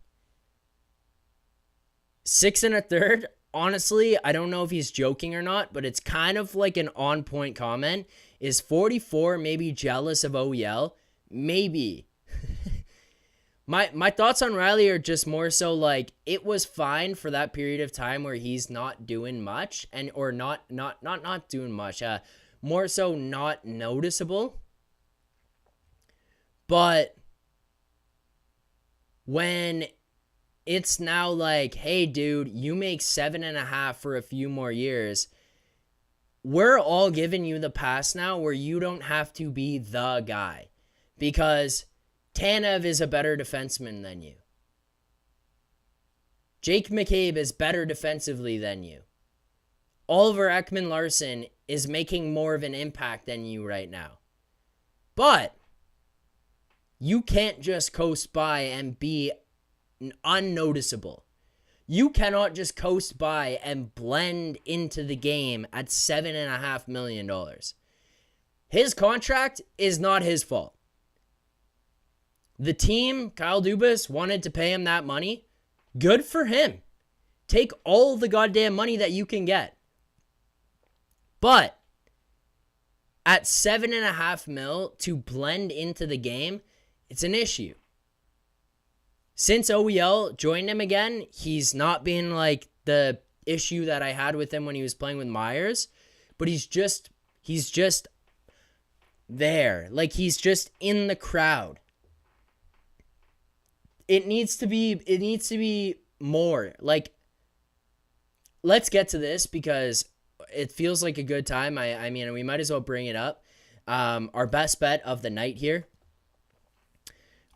6 1/3. Honestly, I don't know if he's joking or not, but it's kind of like an on-point comment. Is 44 maybe jealous of OEL? Maybe. My thoughts on Rielly are just more so like it was fine for that period of time where he's not doing much or not doing much. More so not noticeable. But when it's now like, hey, dude, you make 7.5 for a few more years. We're all giving you the pass now where you don't have to be the guy because Tanev is a better defenseman than you. Jake McCabe is better defensively than you. Oliver Ekman-Larsson is making more of an impact than you right now. But you can't just coast by and be unnoticeable. You cannot just coast by and blend into the game at $7.5 million. His contract is not his fault. The team, Kyle Dubas, wanted to pay him that money. Good for him. Take all the goddamn money that you can get. But at $7.5 million to blend into the game, it's an issue. Since OEL joined him again, he's not been like the issue that I had with him when he was playing with Myers, but he's just there. Like, he's just in the crowd. It needs to be more. Like, let's get to this because it feels like a good time. I mean, we might as well bring it up. Our best bet of the night here.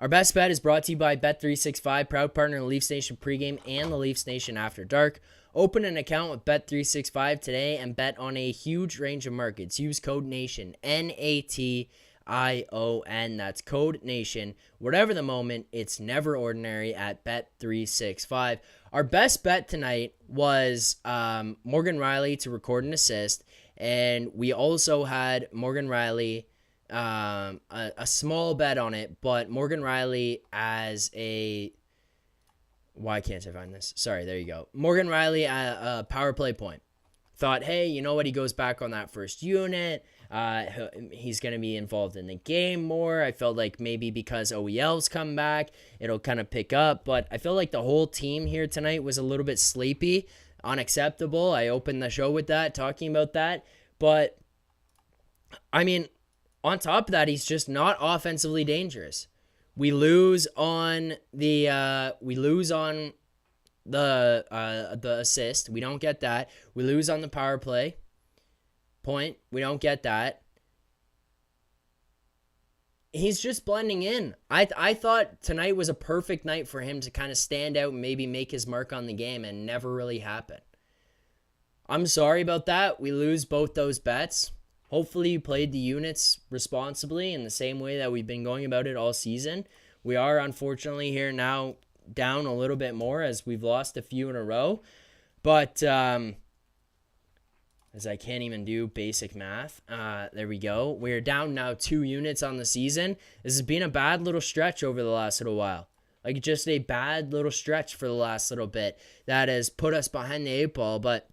Our best bet is brought to you by Bet365, proud partner of Leafs Nation pregame and the Leafs Nation after dark. Open an account with Bet365 today and bet on a huge range of markets. Use code NATION, NATION. That's code NATION. Whatever the moment, it's never ordinary at Bet365. Our best bet tonight was Morgan Rielly to record an assist, and we also had Morgan Rielly, a small bet on it, but Morgan Rielly as a... Why can't I find this? Sorry, there you go. Morgan Rielly at a power play point. Thought, hey, you know what? He goes back on that first unit. He's going to be involved in the game more. I felt like maybe because OEL's come back, it'll kind of pick up. But I feel like the whole team here tonight was a little bit sleepy, unacceptable. I opened the show with that, talking about that. But, I mean, on top of that, he's just not offensively dangerous. We lose on the assist. We don't get that. We lose on the power play point. We don't get that. He's just blending in. I thought tonight was a perfect night for him to kind of stand out and maybe make his mark on the game, and never really happened. I'm sorry about that. We lose both those bets. Hopefully you played the units responsibly in the same way that we've been going about it all season. We are unfortunately here now down a little bit more as we've lost a few in a row. But as I can't even do basic math, there we go. We're down now 2 units on the season. This has been a bad little stretch over the last little while. Like, just a bad little stretch for the last little bit that has put us behind the 8 ball. But,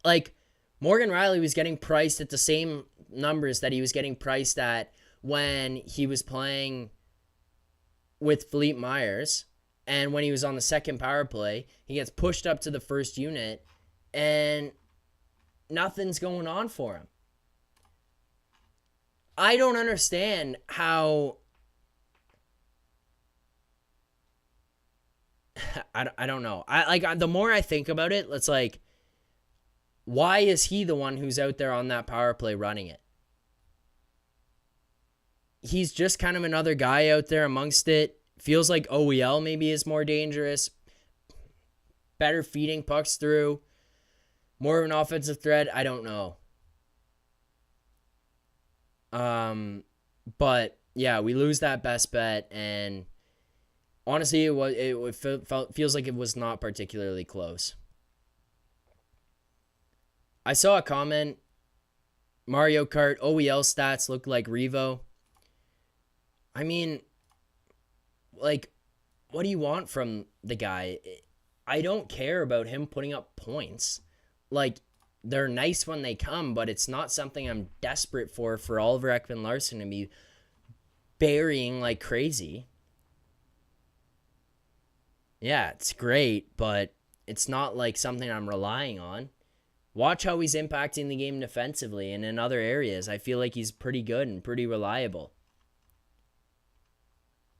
like, Morgan Rielly was getting priced at the same numbers that he was getting priced at when he was playing with Philippe Myers. And when he was on the second power play, he gets pushed up to the first unit and nothing's going on for him. I don't understand how... I don't know. The more I think about it, it's like, why is he the one who's out there on that power play running it? He's just kind of another guy out there amongst it. Feels like OEL maybe is more dangerous. Better feeding pucks through. More of an offensive threat. I don't know. But yeah, we lose that best bet, and honestly, it feels like it was not particularly close. I saw a comment, Mario Kart OEL stats look like Revo. I mean, like, what do you want from the guy? I don't care about him putting up points. Like, they're nice when they come, but it's not something I'm desperate for Oliver Ekman-Larsson to be burying like crazy. Yeah, it's great, but it's not like something I'm relying on. Watch how he's impacting the game defensively and in other areas. I feel like he's pretty good and pretty reliable.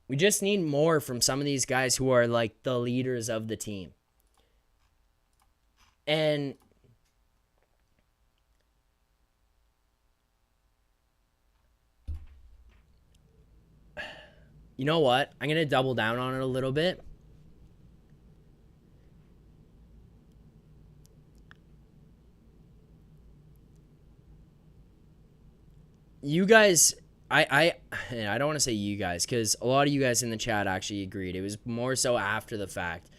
We just need more from some of these guys who are like the leaders of the team. And you know what? I'm going to double down on it a little bit. you guys, I don't want to say you guys, because a lot of you guys in the chat actually agreed. It was more so after the fact.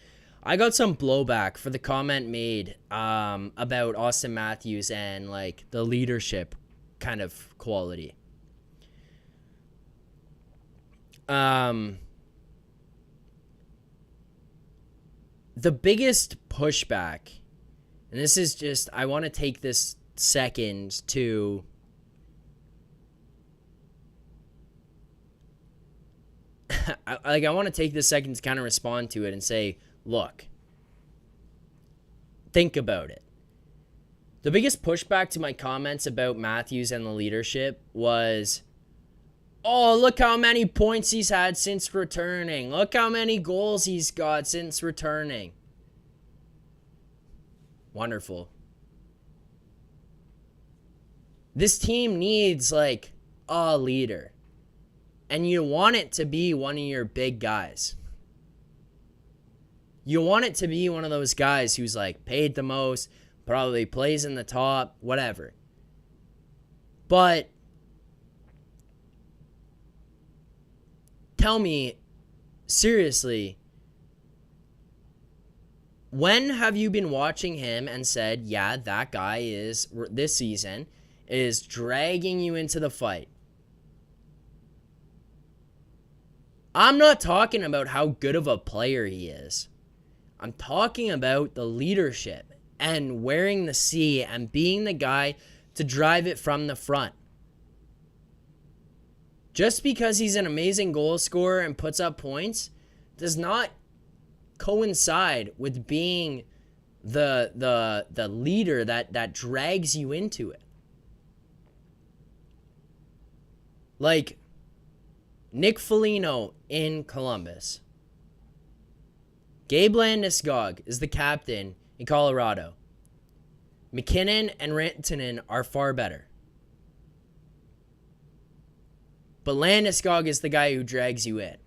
I got some blowback for the comment made about Austin Matthews and like the leadership kind of quality. The biggest pushback, and this is just, I want to take this second to I want to take this second to kind of respond to it and say, look, think about it. The biggest pushback to my comments about Matthews and the leadership was, oh, look how many points he's had since returning. Look how many goals he's got since returning. Wonderful. This team needs, like, a leader. And you want it to be one of your big guys. You want it to be one of those guys who's, like, paid the most, probably plays in the top, whatever. But tell me, seriously, when have you been watching him and said, yeah, that guy is, this season, is dragging you into the fight? I'm not talking about how good of a player he is. I'm talking about the leadership and wearing the C and being the guy to drive it from the front. Just because he's an amazing goal scorer and puts up points does not coincide with being the leader that drags you into it. Like Nick Foligno in Columbus. Gabe Landeskog is the captain in Colorado. McKinnon and Rantanen are far better. But Landeskog is the guy who drags you in.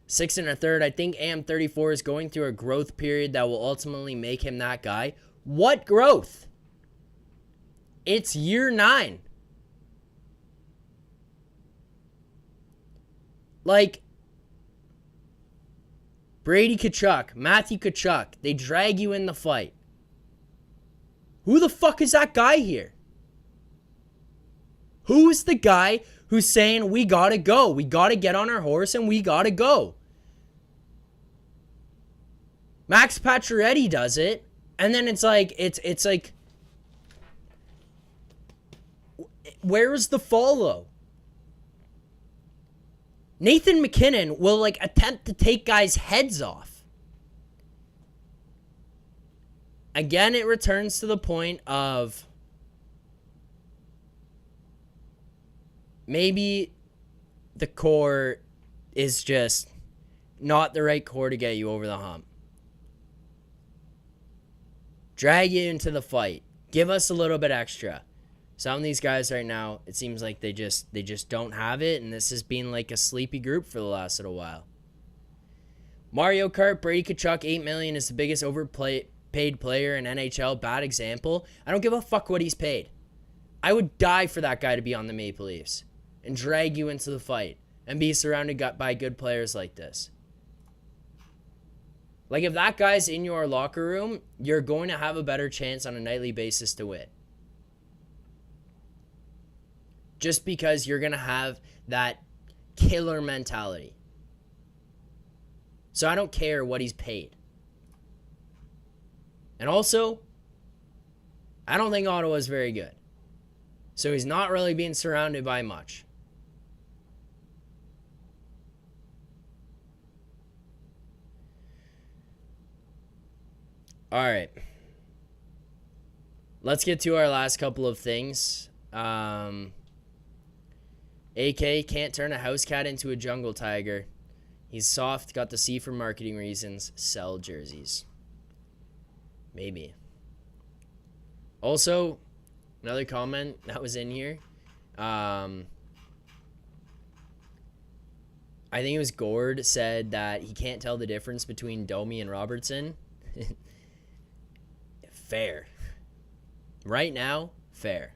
6 1/3. I think AM34 is going through a growth period that will ultimately make him that guy. What growth? It's year 9. Like, Brady Tkachuk, Matthew Tkachuk, they drag you in the fight. Who the fuck is that guy here? Who is the guy who's saying, we gotta go, we gotta get on our horse and we gotta go? Max Pacioretty does it, and then it's like, it's like, where is the follow? Nathan McKinnon will, like, attempt to take guys' heads off. Again, it returns to the point of maybe the core is just not the right core to get you over the hump. Drag you into the fight. Give us a little bit extra. Some of these guys right now, it seems like they just don't have it, and this has been like a sleepy group for the last little while. Mario Kart, Brady Tkachuk, $8 million is the biggest overpaid player in NHL. Bad example. I don't give a fuck what he's paid. I would die for that guy to be on the Maple Leafs and drag you into the fight and be surrounded by good players like this. Like, if that guy's in your locker room, you're going to have a better chance on a nightly basis to win. Just because you're going to have that killer mentality. So I don't care what he's paid. And also, I don't think Ottawa's very good. So he's not really being surrounded by much. All right. Let's get to our last couple of things. AK can't turn a house cat into a jungle tiger. He's soft, got the C for marketing reasons. Sell jerseys. Maybe. Also, another comment that was in here. I think it was Gord said that he can't tell the difference between Domi and Robertson. Fair. Right now, fair.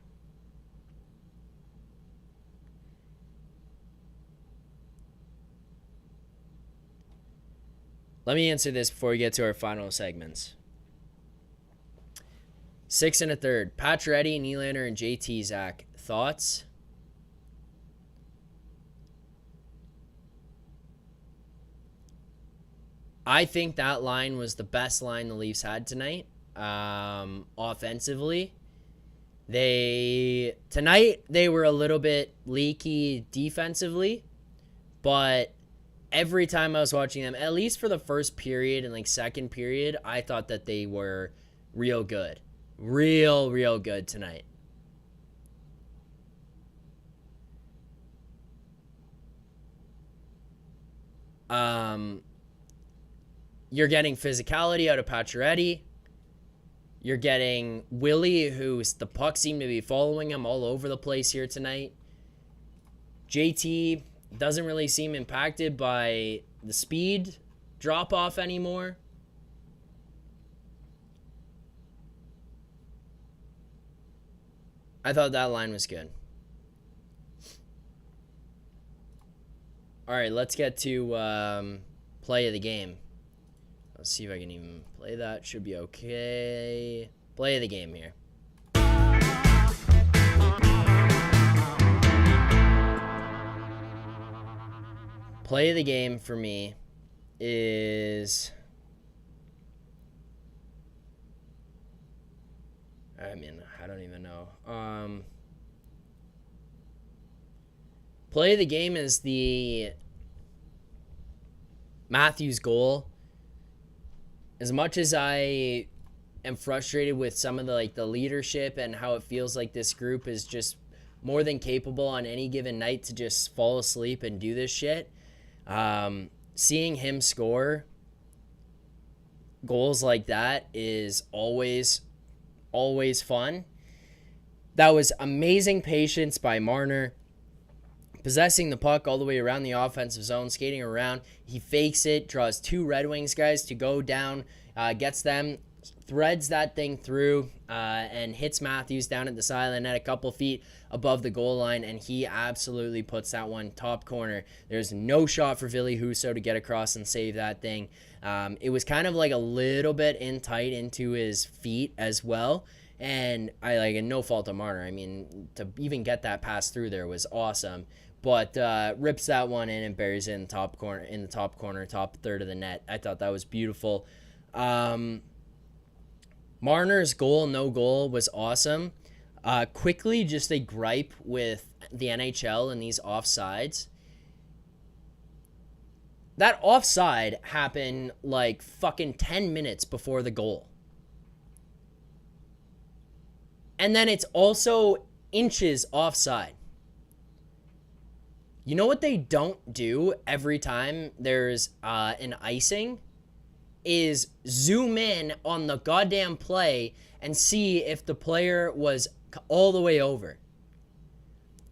Let me answer this before we get to our final segments. 6 1/3. Pacioretty, Nylander, and JT. Zach, thoughts? I think that line was the best line the Leafs had tonight. Offensively, tonight they were a little bit leaky defensively, but every time I was watching them, at least for the first period and like second period, I thought that they were real good. Real good tonight. You're getting physicality out of Pacioretty. You're getting Willie, who's the puck seemed to be following him all over the place here tonight. JT doesn't really seem impacted by the speed drop-off anymore. I thought that line was good. All right, let's get to play of the game. Let's see if I can even play that. Should be okay. Play of the game here. Play of the game for me is... I mean, I don't even know. Play of the game is the Matthews goal. As much as I am frustrated with some of the leadership and how it feels like this group is just more than capable on any given night to just fall asleep and do this shit, seeing him score goals like that is always fun. That was amazing patience by Marner. Possessing the puck all the way around the offensive zone, skating around. He fakes it, draws two Red Wings guys to go down, gets them, threads that thing through, and hits Matthews down at the sideline at a couple feet above the goal line, and he absolutely puts that one top corner. There's no shot for Ville Husso to get across and save that thing. It was kind of like a little bit in tight into his feet as well. And no fault of Marner. I mean, to even get that pass through there was awesome. But rips that one in and buries it in the top corner, top third of the net. I thought that was beautiful. Marner's no goal was awesome. Quickly, just a gripe with the NHL and these offsides. That offside happened like fucking 10 minutes before the goal. And then it's also inches offside. You know what they don't do every time there's an icing? Is zoom in on the goddamn play and see if the player was all the way over.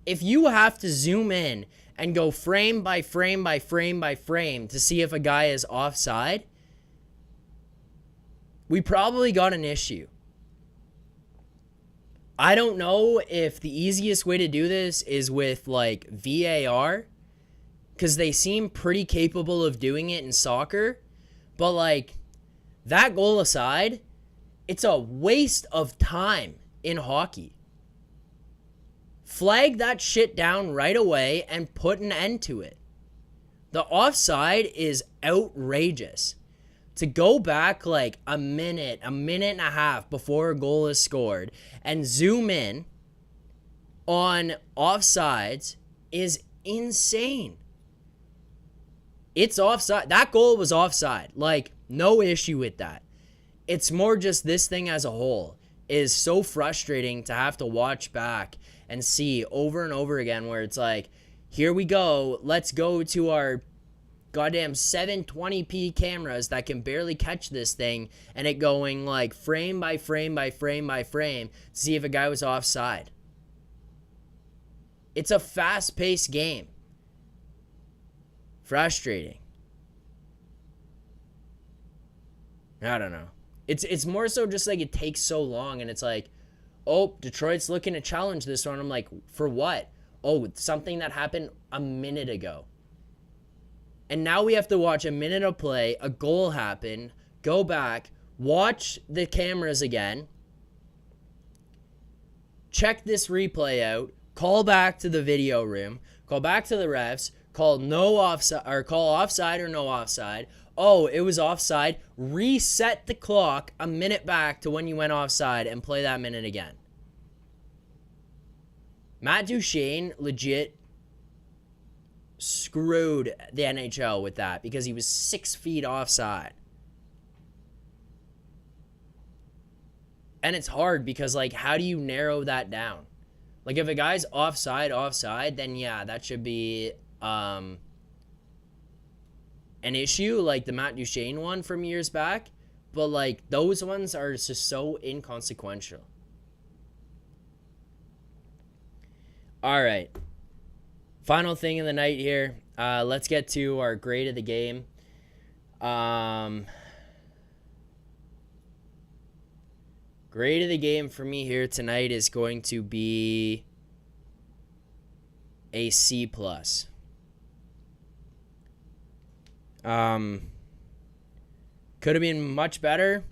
If you have to zoom in and go frame by frame by frame by frame to see if a guy is offside, we probably got an issue. I don't know if the easiest way to do this is with VAR, because they seem pretty capable of doing it in soccer, but that goal aside, it's a waste of time in hockey. Flag that shit down right away and put an end to it. The offside is outrageous. To go back a minute and a half before a goal is scored and zoom in on offsides is insane. It's offside. That goal was offside. No issue with that. It's more just this thing as a whole is so frustrating to have to watch back and see over and over again where it's here we go. Let's go to our goddamn 720p cameras that can barely catch this thing, and it going frame by frame by frame by frame to see if a guy was offside. It's a fast-paced game. Frustrating. I don't know. It's more so just it takes so long, and it's oh, Detroit's looking to challenge this one. I'm for what? Oh, something that happened a minute ago. And now we have to watch a minute of play, a goal happen, go back, watch the cameras again, check this replay out, call back to the video room, call back to the refs, call no offside or call offside or no offside. Oh, it was offside. Reset the clock a minute back to when you went offside and play that minute again. Matt Duchene legit screwed the NHL with that because he was 6 feet offside. And it's hard because, like, how do you narrow that down? Like, if a guy's offside, then yeah, that should be an issue, like the Matt Duchene one from years back. But, like, those ones are just so inconsequential. All right. Final thing of the night here. Let's get to our grade of the game. Grade of the game for me here tonight is going to be a C+. Could have been much better.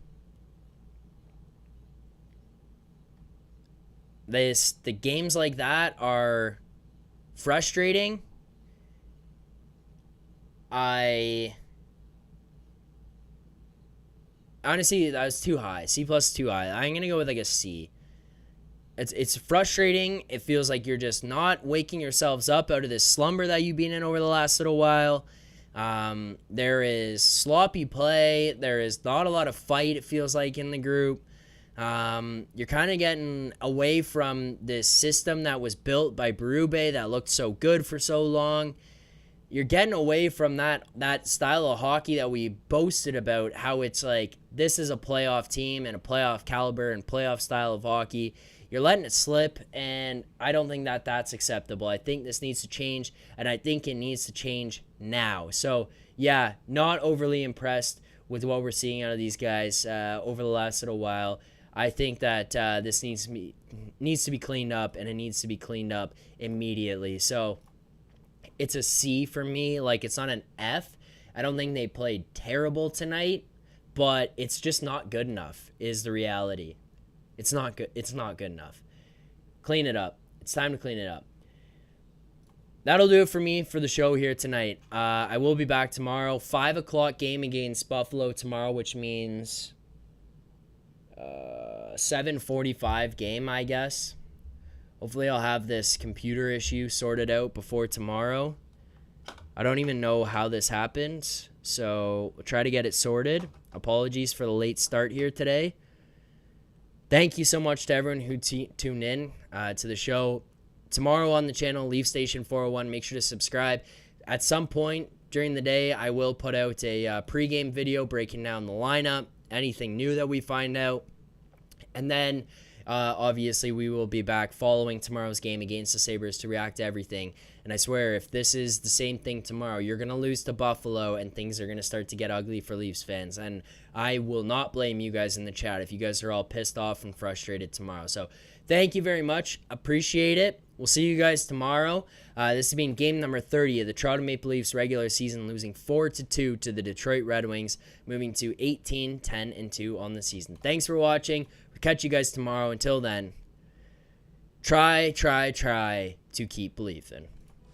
The games like that are frustrating. Honestly, that was too high. C+ too high. I'm going to go with like a C. It's frustrating. It feels like you're just not waking yourselves up out of this slumber that you've been in over the last little while. There is sloppy play. There is not a lot of fight, it feels like, in the group. You're kind of getting away from this system that was built by Berube that looked so good for so long. You're getting away from that style of hockey that we boasted about, how it's like this is a playoff team and a playoff caliber and playoff style of hockey. You're letting it slip, and I don't think that that's acceptable. I think this needs to change, and I think it needs to change now. So, yeah, not overly impressed with what we're seeing out of these guys over the last little while. I think that this needs to be cleaned up, and it needs to be cleaned up immediately. So it's a C for me. Like, it's not an F. I don't think they played terrible tonight, but it's just not good enough is the reality. It's not good. It's not good enough. Clean it up. It's time to clean it up. That'll do it for me for the show here tonight. I will be back tomorrow. 5 o'clock game against Buffalo tomorrow, which means 7:45 game, I guess. Hopefully I'll have this computer issue sorted out before tomorrow. I don't even know how this happened, so we'll try to get it sorted. Apologies for the late start here today. Thank you so much to everyone who tuned in to the show. Tomorrow on the channel, Leaf Station 401, make sure to subscribe. At some point during the day, I will put out a pregame video breaking down the lineup, anything new that we find out. And then, obviously, we will be back following tomorrow's game against the Sabres to react to everything. And I swear, if this is the same thing tomorrow, you're going to lose to Buffalo and things are going to start to get ugly for Leafs fans. And I will not blame you guys in the chat if you guys are all pissed off and frustrated tomorrow. So thank you very much. Appreciate it. We'll see you guys tomorrow. This has been game number 30 of the Toronto Maple Leafs regular season, losing 4-2 to the Detroit Red Wings, moving to 18-10-2 on the season. Thanks for watching. We'll catch you guys tomorrow. Until then, try to keep believing.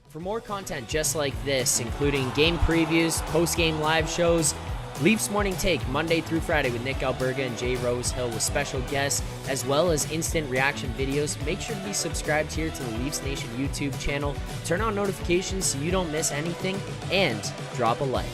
For more content just like this, including game previews, post-game live shows, Leafs Morning Take Monday through Friday with Nick Alberga and Jay Rosehill with special guests, as well as instant reaction videos, make sure to be subscribed here to the Leafs Nation YouTube channel. Turn on notifications so you don't miss anything, and drop a like.